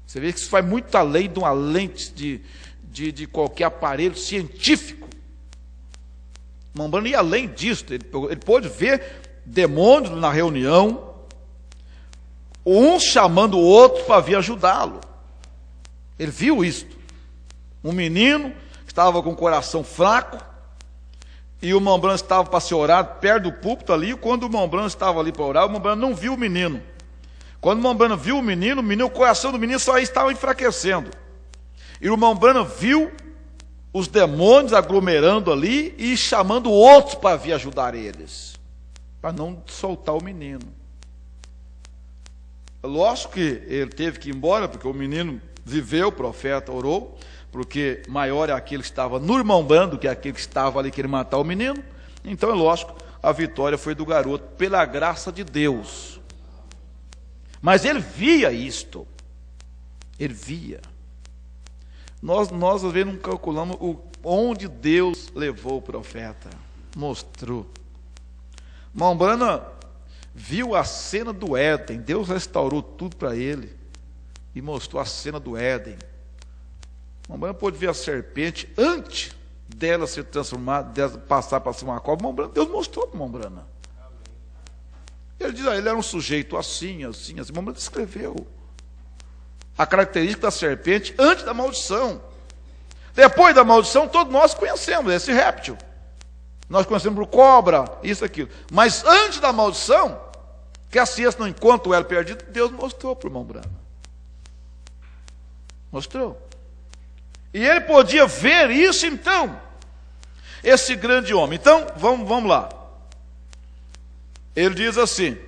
Você vê que isso vai muito além de uma lente de qualquer aparelho científico. O irmão Brando ia além disso. Ele pôde ver demônios na reunião, um chamando o outro para vir ajudá-lo. Ele viu isto. Um menino que estava com o coração fraco, e o irmão Brando estava para se orar perto do púlpito ali. Quando o irmão Brando estava ali para orar, o irmão Brando não viu o menino. Quando o irmão Brando viu o menino, o coração do menino só estava enfraquecendo. E o irmão Brando viu os demônios aglomerando ali e chamando outros para vir ajudar eles, para não soltar o menino. Lógico que ele teve que ir embora, porque o menino viveu, o profeta orou, porque maior é aquele que estava no irmão Brando, que é aquele que estava ali querendo matar o menino. Então é lógico, a vitória foi do garoto, pela graça de Deus. Mas ele via isto. Ele via. Nós às vezes não calculamos onde Deus levou o profeta. Mostrou. Irmão Brando viu a cena do Éden. Deus restaurou tudo para ele e mostrou a cena do Éden. Irmão Brando pôde ver a serpente antes dela ser transformada, dela passar para ser uma cobra. Deus mostrou para o irmão Brando. Ele diz, ele era um sujeito assim. O irmão Brando descreveu a característica da serpente antes da maldição. Depois da maldição, todos nós conhecemos esse réptil. Nós conhecemos por cobra, isso, aquilo. Mas antes da maldição, que a ciência não encontra o elo perdido, Deus mostrou para o irmão Brando. Mostrou. E ele podia ver isso, então, esse grande homem. Então, vamos lá. Ele diz assim,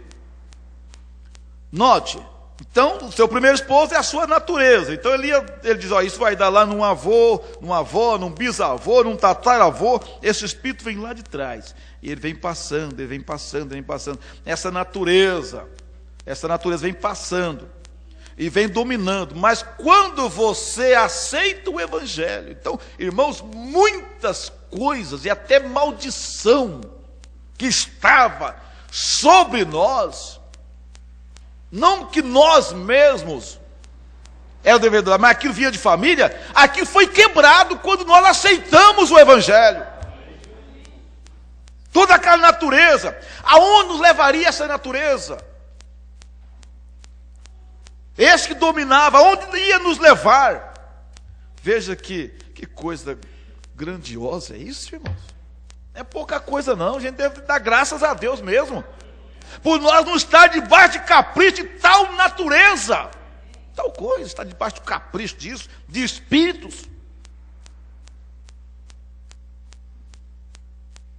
note, então, o seu primeiro esposo é a sua natureza. Então ele diz, ó, isso vai dar lá num avô, numa avó, num bisavô, num tataravô. Esse espírito vem lá de trás. E ele vem passando, ele vem passando, ele vem passando. Essa natureza vem passando e vem dominando. Mas quando você aceita o evangelho, então, irmãos, muitas coisas e até maldição que estava sobre nós, não que nós mesmos é o devedor, mas aquilo vinha de família, aquilo foi quebrado quando nós aceitamos o evangelho. Toda aquela natureza, aonde nos levaria essa natureza? Esse que dominava, aonde ia nos levar? Veja que coisa grandiosa é isso, irmãos. Não é pouca coisa não, a gente deve dar graças a Deus mesmo, por nós não estar debaixo de capricho de tal natureza, tal coisa, estar debaixo de capricho disso, de espíritos.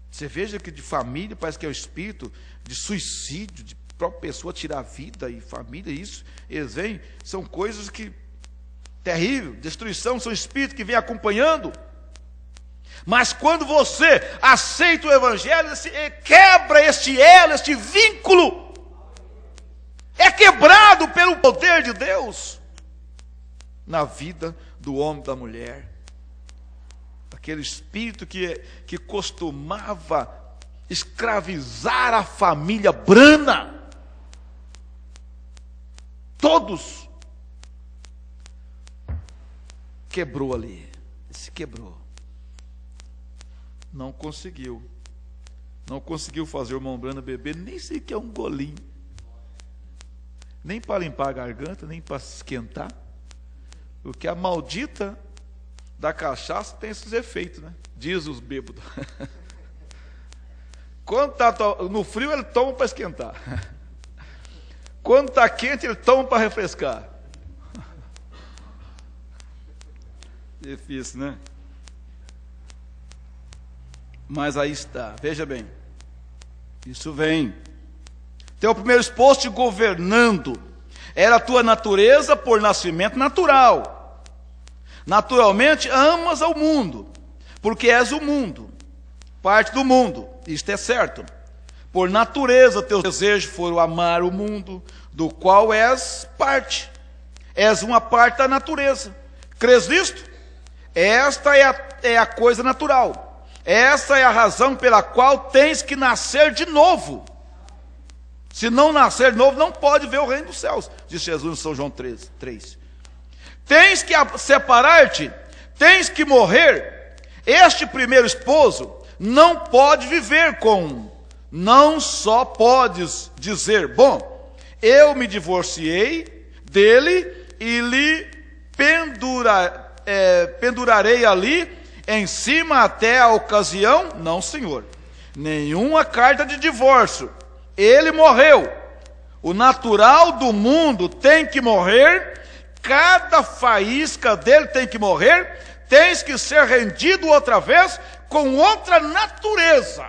Você veja que de família parece que é o espírito de suicídio, de própria pessoa tirar vida e família, isso, eles vêm, são coisas que, terrível, destruição, são espíritos que vêm acompanhando. Mas quando você aceita o Evangelho, quebra este elo, este vínculo, é quebrado pelo poder de Deus na vida do homem e da mulher. Aquele espírito que costumava escravizar a família Brana, todos, quebrou ali, se quebrou. Não conseguiu fazer o irmão Brana beber nem sequer um golinho, nem para limpar a garganta, nem para se esquentar, porque a maldita da cachaça tem esses efeitos, né? Diz os bêbados. Quando está no frio, ele toma para esquentar. Quando está quente, ele toma para refrescar. Difícil, né? Mas aí está, veja bem. Isso vem. Teu primeiro esposo te governando. Era a tua natureza por nascimento natural. Naturalmente amas ao mundo, porque és o mundo, parte do mundo. Isto é certo. Por natureza, teus desejos foram amar o mundo, do qual és parte. És uma parte da natureza. Crês nisto? Esta é a coisa natural. Essa é a razão pela qual tens que nascer de novo. Se não nascer de novo, não pode ver o reino dos céus, diz Jesus em São João 3. Tens que separar-te, tens que morrer. Este primeiro esposo não pode viver com. Não só podes dizer, bom, eu me divorciei dele e lhe pendurarei ali em cima até a ocasião. Não, senhor. Nenhuma carta de divórcio. Ele morreu. O natural do mundo tem que morrer. Cada faísca dele tem que morrer. Tens que ser rendido outra vez com outra natureza.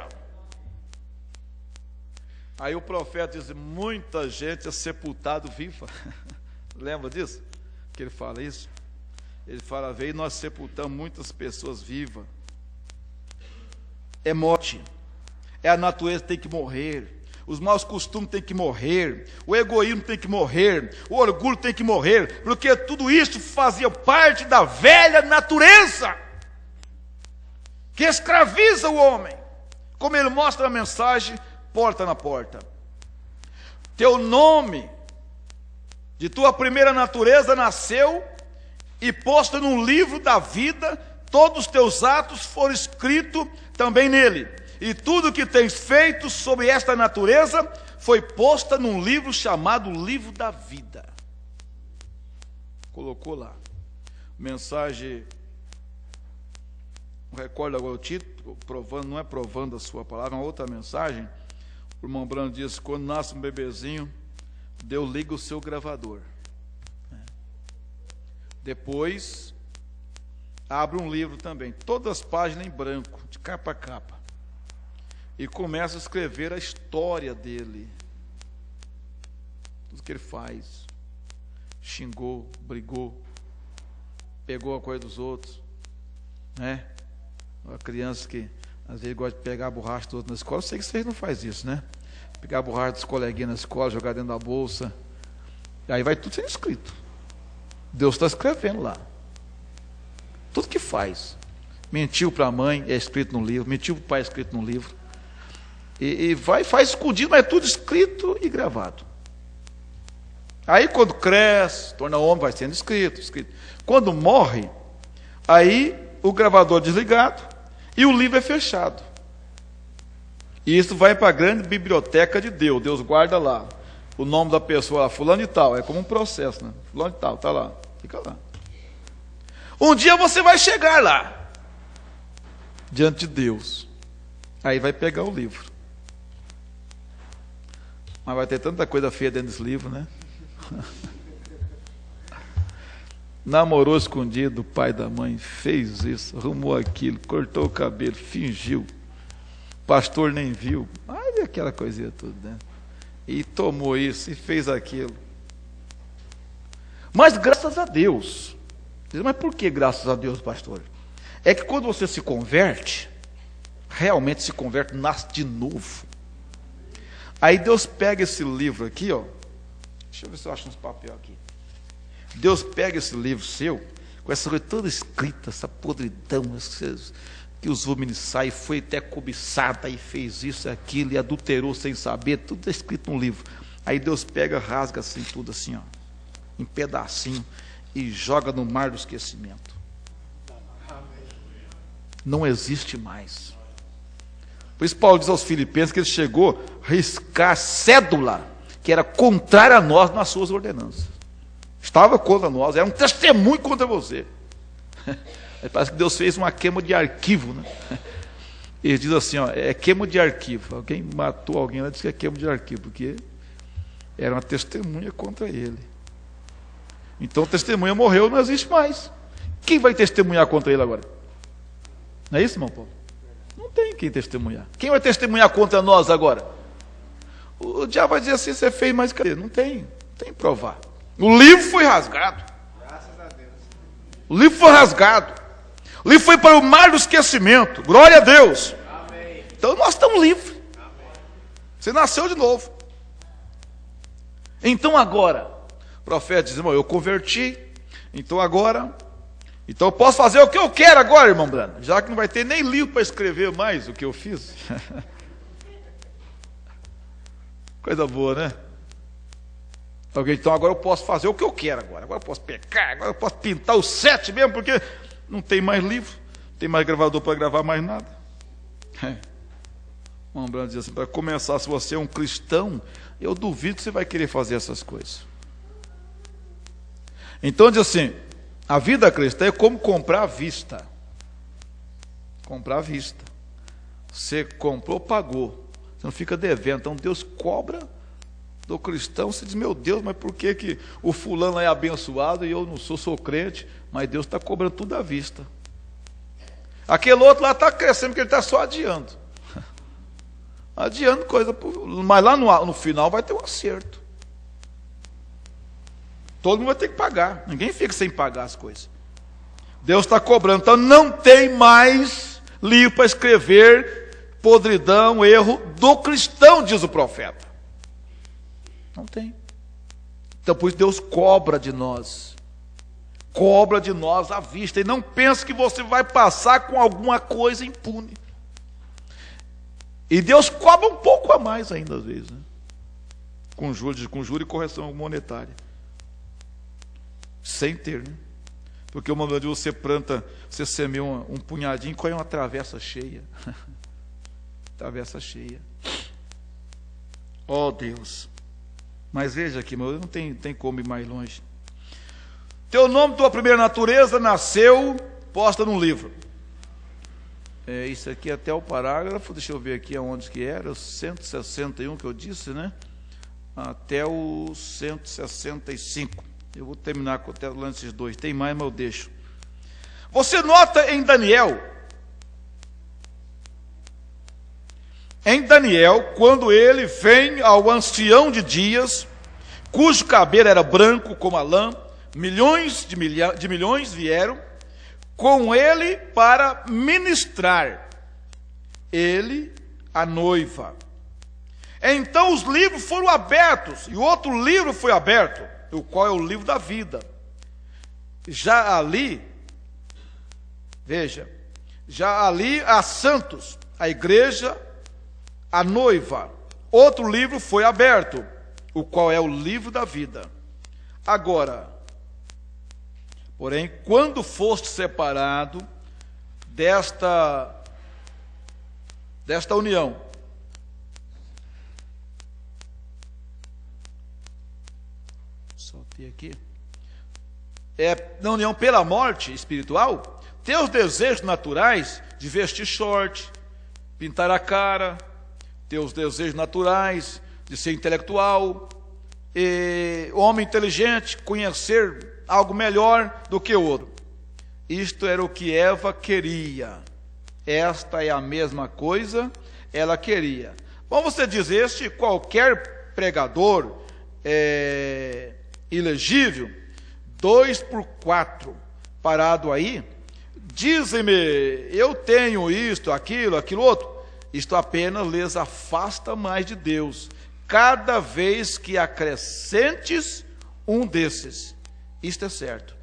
Aí o profeta diz, muita gente é sepultado viva. Lembra disso? Que ele fala isso? Ele fala, veio, nós sepultamos muitas pessoas vivas. É morte. É a natureza que tem que morrer. Os maus costumes têm que morrer. O egoísmo tem que morrer. O orgulho tem que morrer. Porque tudo isso fazia parte da velha natureza, que escraviza o homem. Como ele mostra na mensagem, porta na porta. Teu nome, de tua primeira natureza, nasceu e posto num livro da vida, todos os teus atos foram escritos também nele. E tudo que tens feito sobre esta natureza foi posta num livro chamado Livro da Vida. Colocou lá. Mensagem, não recordo agora o título, provando, não é provando a sua palavra, é uma outra mensagem. O irmão Brano diz, quando nasce um bebezinho, Deus liga o seu gravador. Depois, abre um livro também, todas as páginas em branco, de capa a capa, e começa a escrever a história dele, tudo que ele faz, xingou, brigou, pegou a coisa dos outros, né? Uma criança que às vezes gosta de pegar a borracha do outro na escola, eu sei que vocês não fazem isso, né? Pegar a borracha dos coleguinhas na escola, jogar dentro da bolsa, e aí vai tudo sendo escrito. Deus está escrevendo lá. Tudo que faz. Mentiu para a mãe, é escrito no livro. Mentiu para o pai, é escrito no livro. E faz escondido, mas é tudo escrito e gravado. Aí quando cresce, torna homem, vai sendo escrito. Quando morre, aí o gravador é desligado e o livro é fechado. E isso vai para a grande biblioteca de Deus. Deus guarda lá o nome da pessoa lá, fulano e tal. É como um processo, né? Fulano e tal, está lá. Fica lá. Um dia você vai chegar lá, diante de Deus. Aí vai pegar o livro. Mas vai ter tanta coisa feia dentro desse livro, né? Namorou escondido, o pai da mãe fez isso, arrumou aquilo, cortou o cabelo, fingiu. O pastor nem viu. Olha aquela coisinha toda, né? e tomou isso e fez aquilo. Mas graças a Deus. Mas por que graças a Deus, pastor? É que quando você se converte, realmente se converte, nasce de novo. Aí Deus pega esse livro aqui, ó. Deixa eu ver se eu acho uns papéis aqui. Deus pega esse livro seu, com essa coisa toda escrita, essa podridão, que os homens saem, foi até cobiçada e fez isso e aquilo, e adulterou sem saber, tudo escrito no livro. Aí Deus pega, rasga assim, tudo assim, ó, em pedacinho, e joga no mar do esquecimento. Não existe mais. Por isso Paulo diz aos Filipenses que ele chegou a riscar cédula que era contrária a nós nas suas ordenanças. Estava contra nós, era um testemunho contra você. Parece que Deus fez uma queima de arquivo, né? Ele diz assim, ó, é queima de arquivo. Alguém matou alguém, ela diz que é queima de arquivo, porque era uma testemunha contra ele. Então testemunha morreu, não existe mais. Quem vai testemunhar contra ele agora? Não é isso, irmão Paulo? Não tem quem testemunhar. Quem vai testemunhar contra nós agora? O diabo vai dizer assim, você fez mais que ele. Não tem provar. O livro foi rasgado. Graças a Deus. O livro foi rasgado. O livro foi para o mar do esquecimento. Glória a Deus. Amém. Então nós estamos livres. Amém. Você nasceu de novo. Então agora, o profeta diz, irmão, eu converti. Então agora, então eu posso fazer o que eu quero agora, irmão Brano. Já que não vai ter nem livro para escrever mais o que eu fiz. Coisa boa, né? Então agora eu posso fazer o que eu quero agora. Agora eu posso pecar, agora eu posso pintar o 7 mesmo, porque não tem mais livro, não tem mais gravador para gravar mais nada. O irmão Brando diz assim, para começar, se você é um cristão, eu duvido que você vai querer fazer essas coisas. Então diz assim, a vida cristã é como comprar à vista. Comprar à vista. Você comprou, pagou. Você não fica devendo. Então Deus cobra do cristão. Você diz, meu Deus, mas por que o fulano é abençoado e eu não sou crente? Mas Deus está cobrando tudo à vista. Aquele outro lá está crescendo porque ele está só adiando. Adiando coisa. Mas lá no final vai ter um acerto. Todo mundo vai ter que pagar. Ninguém fica sem pagar as coisas. Deus está cobrando. Então não tem mais livro para escrever podridão, erro do cristão, diz o profeta. Não tem. Então por isso Deus cobra de nós. Cobra de nós à vista. E não pense que você vai passar com alguma coisa impune. E Deus cobra um pouco a mais ainda às vezes, né? Com juro e correção monetária. Sem ter, né? Porque uma vez você planta, você semeia um punhadinho, colhe uma travessa cheia. Travessa cheia. Oh Deus. Mas veja aqui, meu, não tem como ir mais longe. Teu nome, tua primeira natureza, nasceu, posta num livro. Isso aqui até o parágrafo, deixa eu ver aqui aonde que era, o 161 que eu disse, né? Até o 165. Eu vou terminar com até esses dois. Tem mais, mas eu deixo. Você nota em Daniel, quando ele vem ao ancião de dias, cujo cabelo era branco como a lã, milhões de milhões vieram com ele para ministrar, ele, a noiva. Então os livros foram abertos, e outro livro foi aberto, o qual é o livro da vida. Já ali, veja, já ali há santos, a igreja, a noiva. Outro livro foi aberto, o qual é o livro da vida. Agora, porém, quando foste separado desta união, aqui, na união pela morte espiritual, teus desejos naturais de vestir short, pintar a cara, teus desejos naturais de ser intelectual, homem inteligente, conhecer algo melhor do que o outro. Isto era o que Eva queria. Esta é a mesma coisa, ela queria. Bom, você diz, qualquer pregador ilegível, 2x4, parado aí, dizem-me, eu tenho isto, aquilo outro. Isto apenas lhes afasta mais de Deus, cada vez que acrescentes um desses. Isto é certo,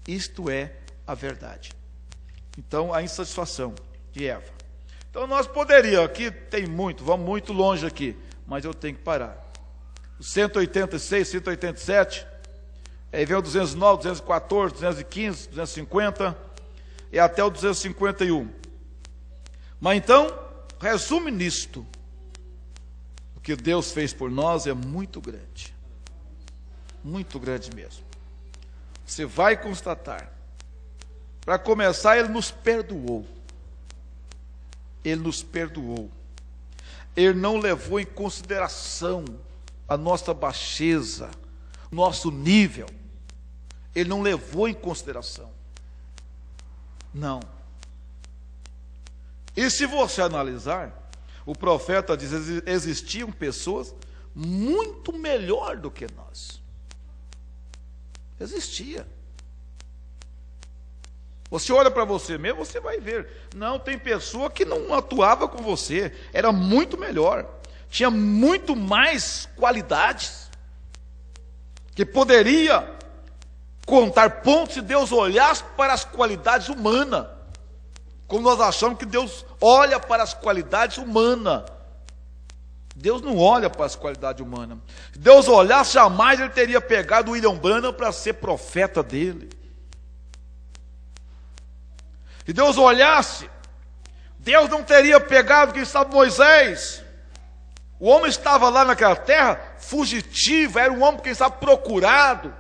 isto é a verdade. Então, a insatisfação de Eva. Então, nós poderíamos, aqui tem muito, vamos muito longe aqui, mas eu tenho que parar. 186, 187, aí vem o 209, 214, 215, 250 e até o 251. Mas então, resume nisto: o que Deus fez por nós é muito grande mesmo. Você vai constatar. Para começar, Ele nos perdoou. Ele nos perdoou. Ele não levou em consideração a nossa baixeza, nosso nível. Ele não levou em consideração. Não. E se você analisar, o profeta diz: existiam pessoas muito melhor do que nós. Existia. Você olha para você mesmo, você vai ver. Não, tem pessoa que não atuava com você, era muito melhor, tinha muito mais qualidades, que poderia contar pontos se Deus olhasse para as qualidades humanas, como nós achamos que Deus olha para as qualidades humanas. Deus não olha para as qualidades humanas. Se Deus olhasse, jamais Ele teria pegado o William Branham para ser profeta dele. Se Deus olhasse, Deus não teria pegado, quem sabe, Moisés. O homem estava lá naquela terra, fugitivo, era um homem, quem sabe, procurado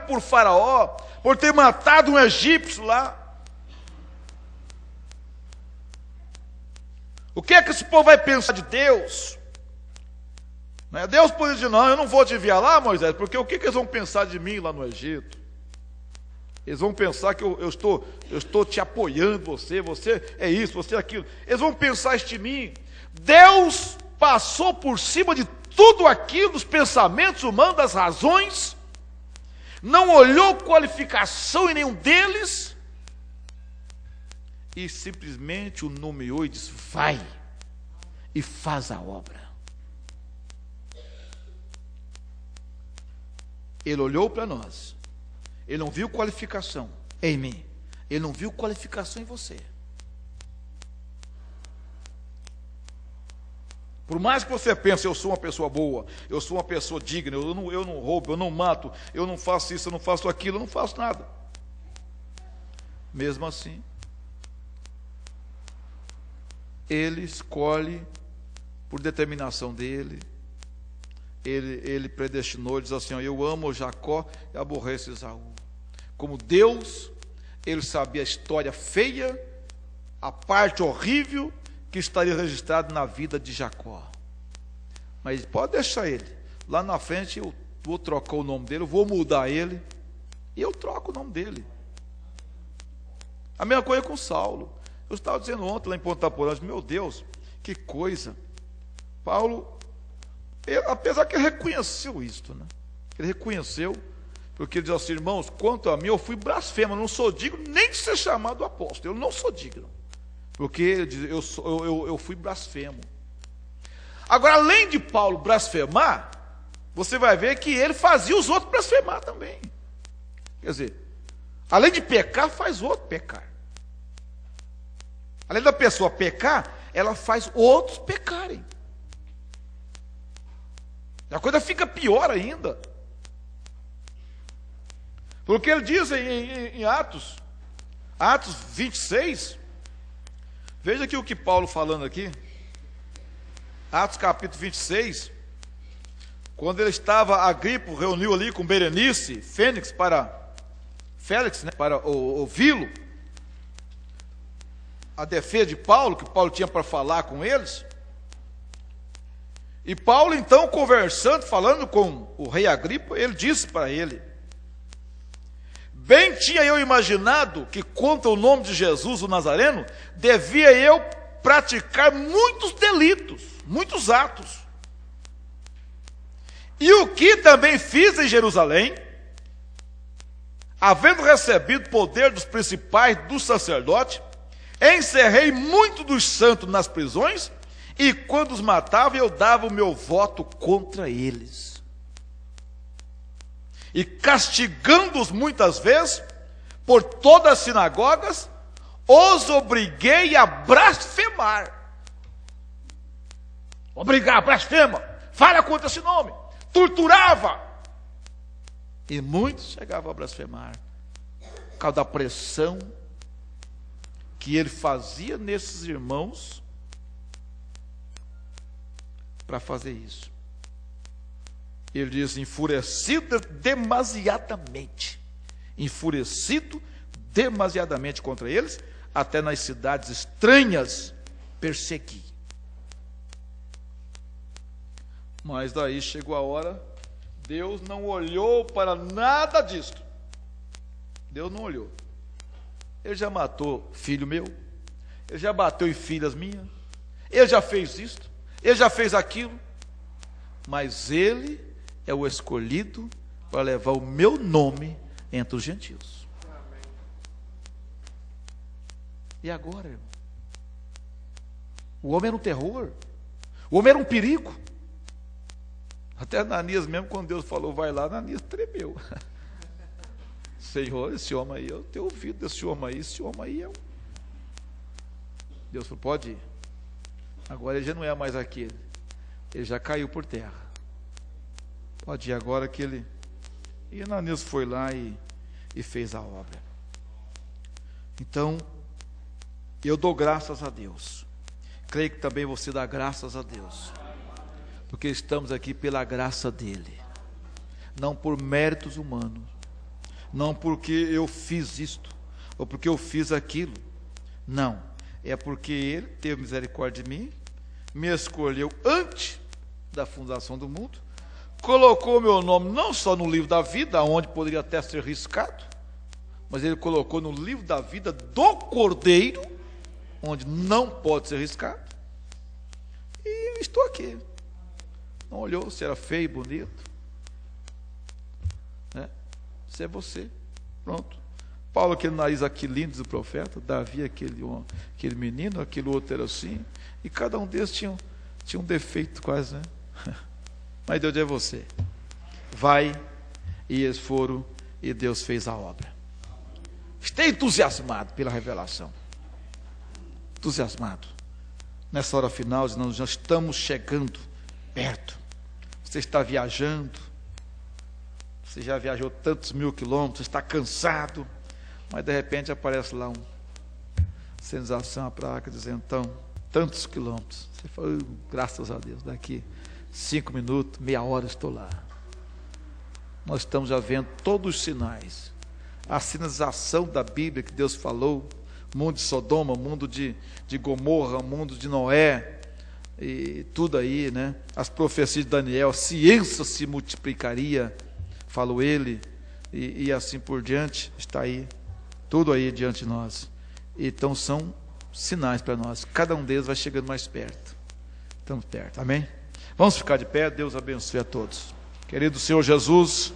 por Faraó, por ter matado um egípcio lá. O que é que esse povo vai pensar de Deus? Deus pode dizer: não, eu não vou te enviar lá, Moisés, porque o que eles vão pensar de mim lá no Egito? Eles vão pensar que eu estou te apoiando, você é isso, você é aquilo. Eles vão pensar isso de mim. Deus passou por cima de tudo aquilo, dos pensamentos humanos, das razões, não olhou qualificação em nenhum deles, e simplesmente o nomeou e disse: vai e faz a obra. Ele olhou para nós. Ele não viu qualificação em mim. Ele não viu qualificação em você. Por mais que você pense: eu sou uma pessoa boa, eu sou uma pessoa digna, eu não roubo, eu não mato, eu não faço isso, eu não faço aquilo, eu não faço nada. Mesmo assim, Ele escolhe por determinação dele. Ele predestinou, ele diz assim: eu amo Jacó e aborreço Esaú. Como Deus, Ele sabia a história feia, a parte horrível que estaria registrada na vida de Jacó. Mas pode deixar ele. Lá na frente eu vou trocar o nome dele, eu vou mudar ele, e eu troco o nome dele. A mesma coisa com Saulo. Eu estava dizendo ontem lá em Ponta Porã, meu Deus, que coisa. Paulo, apesar que ele reconheceu isto, né? Ele reconheceu, porque ele diz assim: irmãos, quanto a mim, eu fui blasfemo, eu não sou digno nem de ser chamado apóstolo, eu não sou digno, porque ele diz: eu fui blasfemo. Agora, além de Paulo blasfemar, você vai ver que ele fazia os outros blasfemar também. Quer dizer, além de pecar, faz outro pecar. Além da pessoa pecar, ela faz outros pecarem. A coisa fica pior ainda. Porque ele diz em Atos 26, veja aqui o que Paulo falando aqui, Atos capítulo 26, quando ele estava, Agripa reuniu ali com Berenice, Félix, né, para ouvi-lo, a defesa de Paulo, que Paulo tinha para falar com eles. E Paulo, então, conversando, falando com o rei Agripa, ele disse para ele: bem tinha eu imaginado que contra o nome de Jesus, o Nazareno, devia eu praticar muitos delitos, muitos atos. E o que também fiz em Jerusalém, havendo recebido poder dos principais dos sacerdotes, encerrei muito dos santos nas prisões, e quando os matava, eu dava o meu voto contra eles. E castigando-os muitas vezes, por todas as sinagogas, os obriguei a blasfemar. Obrigar, blasfema, fala contra esse nome. Torturava. E muitos chegavam a blasfemar, por causa da pressão que ele fazia nesses irmãos para fazer isso. Ele diz: enfurecido demasiadamente contra eles, até nas cidades estranhas persegui. Mas daí chegou a hora, Deus não olhou para nada disto. Deus não olhou. Ele já matou filho meu, ele já bateu em filhas minhas, ele já fez isto, ele já fez aquilo, mas ele é o escolhido para levar o meu nome entre os gentios. E agora, irmão? O homem era um terror, o homem era um perigo. Até Ananias mesmo, quando Deus falou, vai lá, Ananias tremeu. Senhor, esse homem aí, eu tenho ouvido desse homem aí, esse homem aí é um... Deus falou, pode ir. Agora ele já não é mais aquele, ele já caiu por terra. Pode ir agora que ele... E Ananias foi lá e fez a obra. Então, eu dou graças a Deus. Creio que também você dá graças a Deus, porque estamos aqui pela graça dele, não por méritos humanos, não porque eu fiz isto, ou porque eu fiz aquilo, não, é porque ele teve misericórdia de mim, me escolheu antes da fundação do mundo, colocou meu nome não só no livro da vida, onde poderia até ser riscado, mas ele colocou no livro da vida do Cordeiro, onde não pode ser riscado, e estou aqui. Não olhou se era feio, bonito, né? Se é você, pronto. Paulo, aquele nariz aquilino do profeta, Davi, aquele menino, aquele outro era assim, e cada um deles tinha um defeito quase, né? Mas Deus é você. Vai, e eles foram, e Deus fez a obra. Esteja entusiasmado pela revelação. Entusiasmado. Nessa hora final, nós já estamos chegando perto. Você está viajando, você já viajou tantos mil quilômetros, está cansado, mas de repente aparece lá uma sinalização, a placa dizendo, então, tantos quilômetros. Você fala, graças a Deus, daqui 5 minutos, meia hora estou lá. Nós estamos já vendo todos os sinais, a sinalização da Bíblia que Deus falou, mundo de Sodoma, mundo de Gomorra, mundo de Noé, e tudo aí, né? As profecias de Daniel, a ciência se multiplicaria, falou ele, e assim por diante, está aí, tudo aí diante de nós. Então são sinais para nós, cada um deles vai chegando mais perto. Estamos perto, amém? Vamos ficar de pé, Deus abençoe a todos. Querido Senhor Jesus,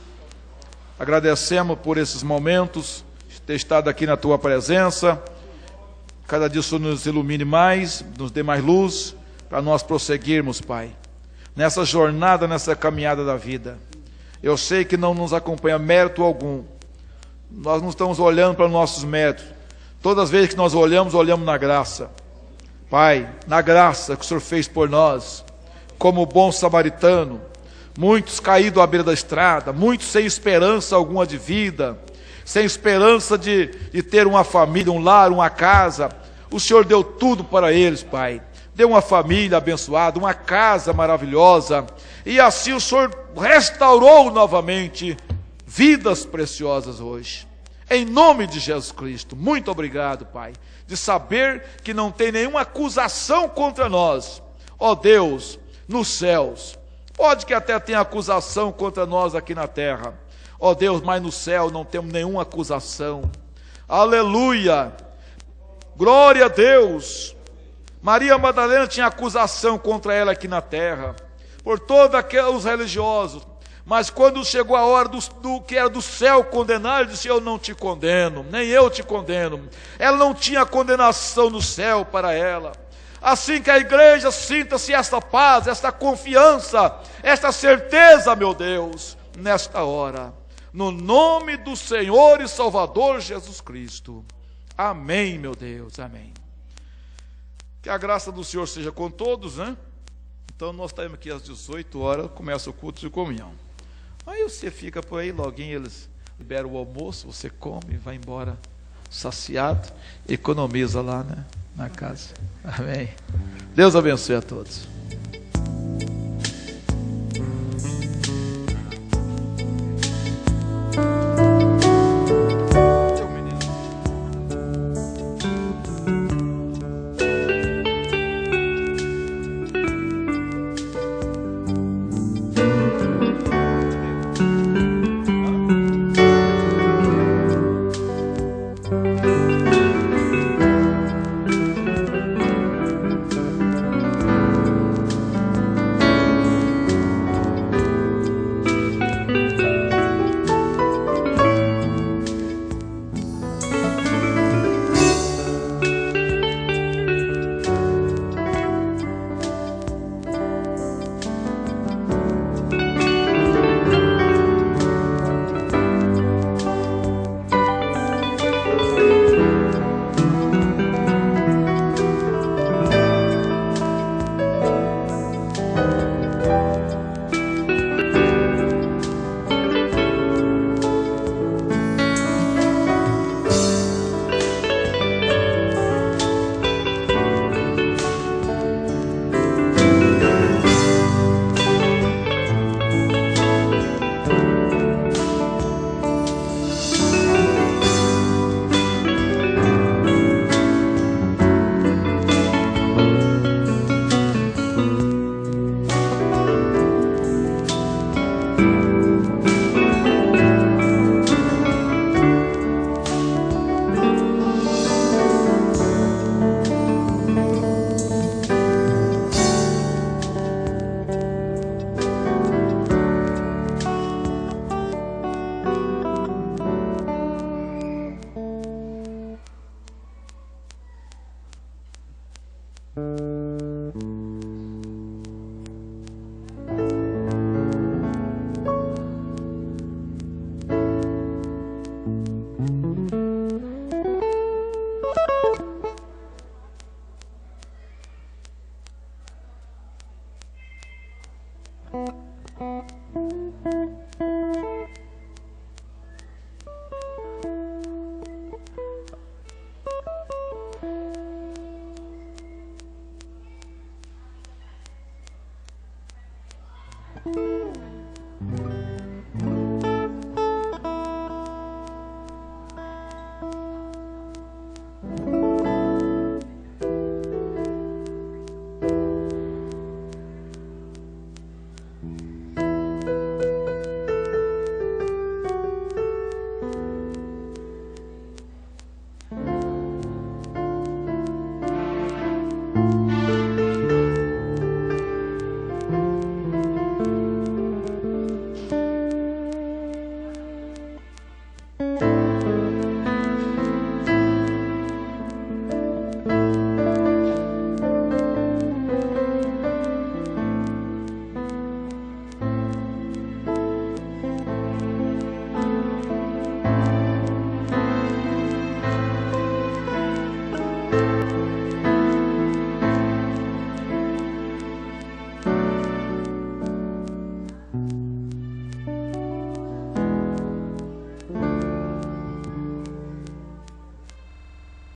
agradecemos por esses momentos, ter estado aqui na Tua presença. Cada dia o Senhor nos ilumine mais, nos dê mais luz, para nós prosseguirmos, Pai, nessa jornada, nessa caminhada da vida. Eu sei que não nos acompanha mérito algum, nós não estamos olhando para nossos méritos, todas as vezes que nós olhamos na graça, Pai, na graça que o Senhor fez por nós, como bom samaritano, muitos caídos à beira da estrada, muitos sem esperança alguma de vida, sem esperança de ter uma família, um lar, uma casa, o Senhor deu tudo para eles, Pai. Deu uma família abençoada, uma casa maravilhosa, e assim o Senhor restaurou novamente vidas preciosas hoje. Em nome de Jesus Cristo, muito obrigado, Pai, de saber que não tem nenhuma acusação contra nós, ó Deus, nos céus. Pode que até tenha acusação contra nós aqui na terra, ó Deus, mas no céu não temos nenhuma acusação. Aleluia, glória a Deus. Maria Madalena tinha acusação contra ela aqui na terra, por todos os religiosos, Mas quando chegou a hora do que era do céu condenar, ele disse: eu não te condeno, nem eu te condeno. Ela não tinha condenação no céu para ela. Assim que a igreja sinta-se esta paz, esta confiança, esta certeza, meu Deus, nesta hora, no nome do Senhor e Salvador Jesus Cristo. Amém, meu Deus, amém. Que a graça do Senhor seja com todos, né? Então nós estaremos aqui às 18 horas, começa o culto de comunhão. Aí você fica por aí, loguinho eles liberam o almoço, você come, vai embora saciado, economiza lá, né, na casa. Amém. Deus abençoe a todos.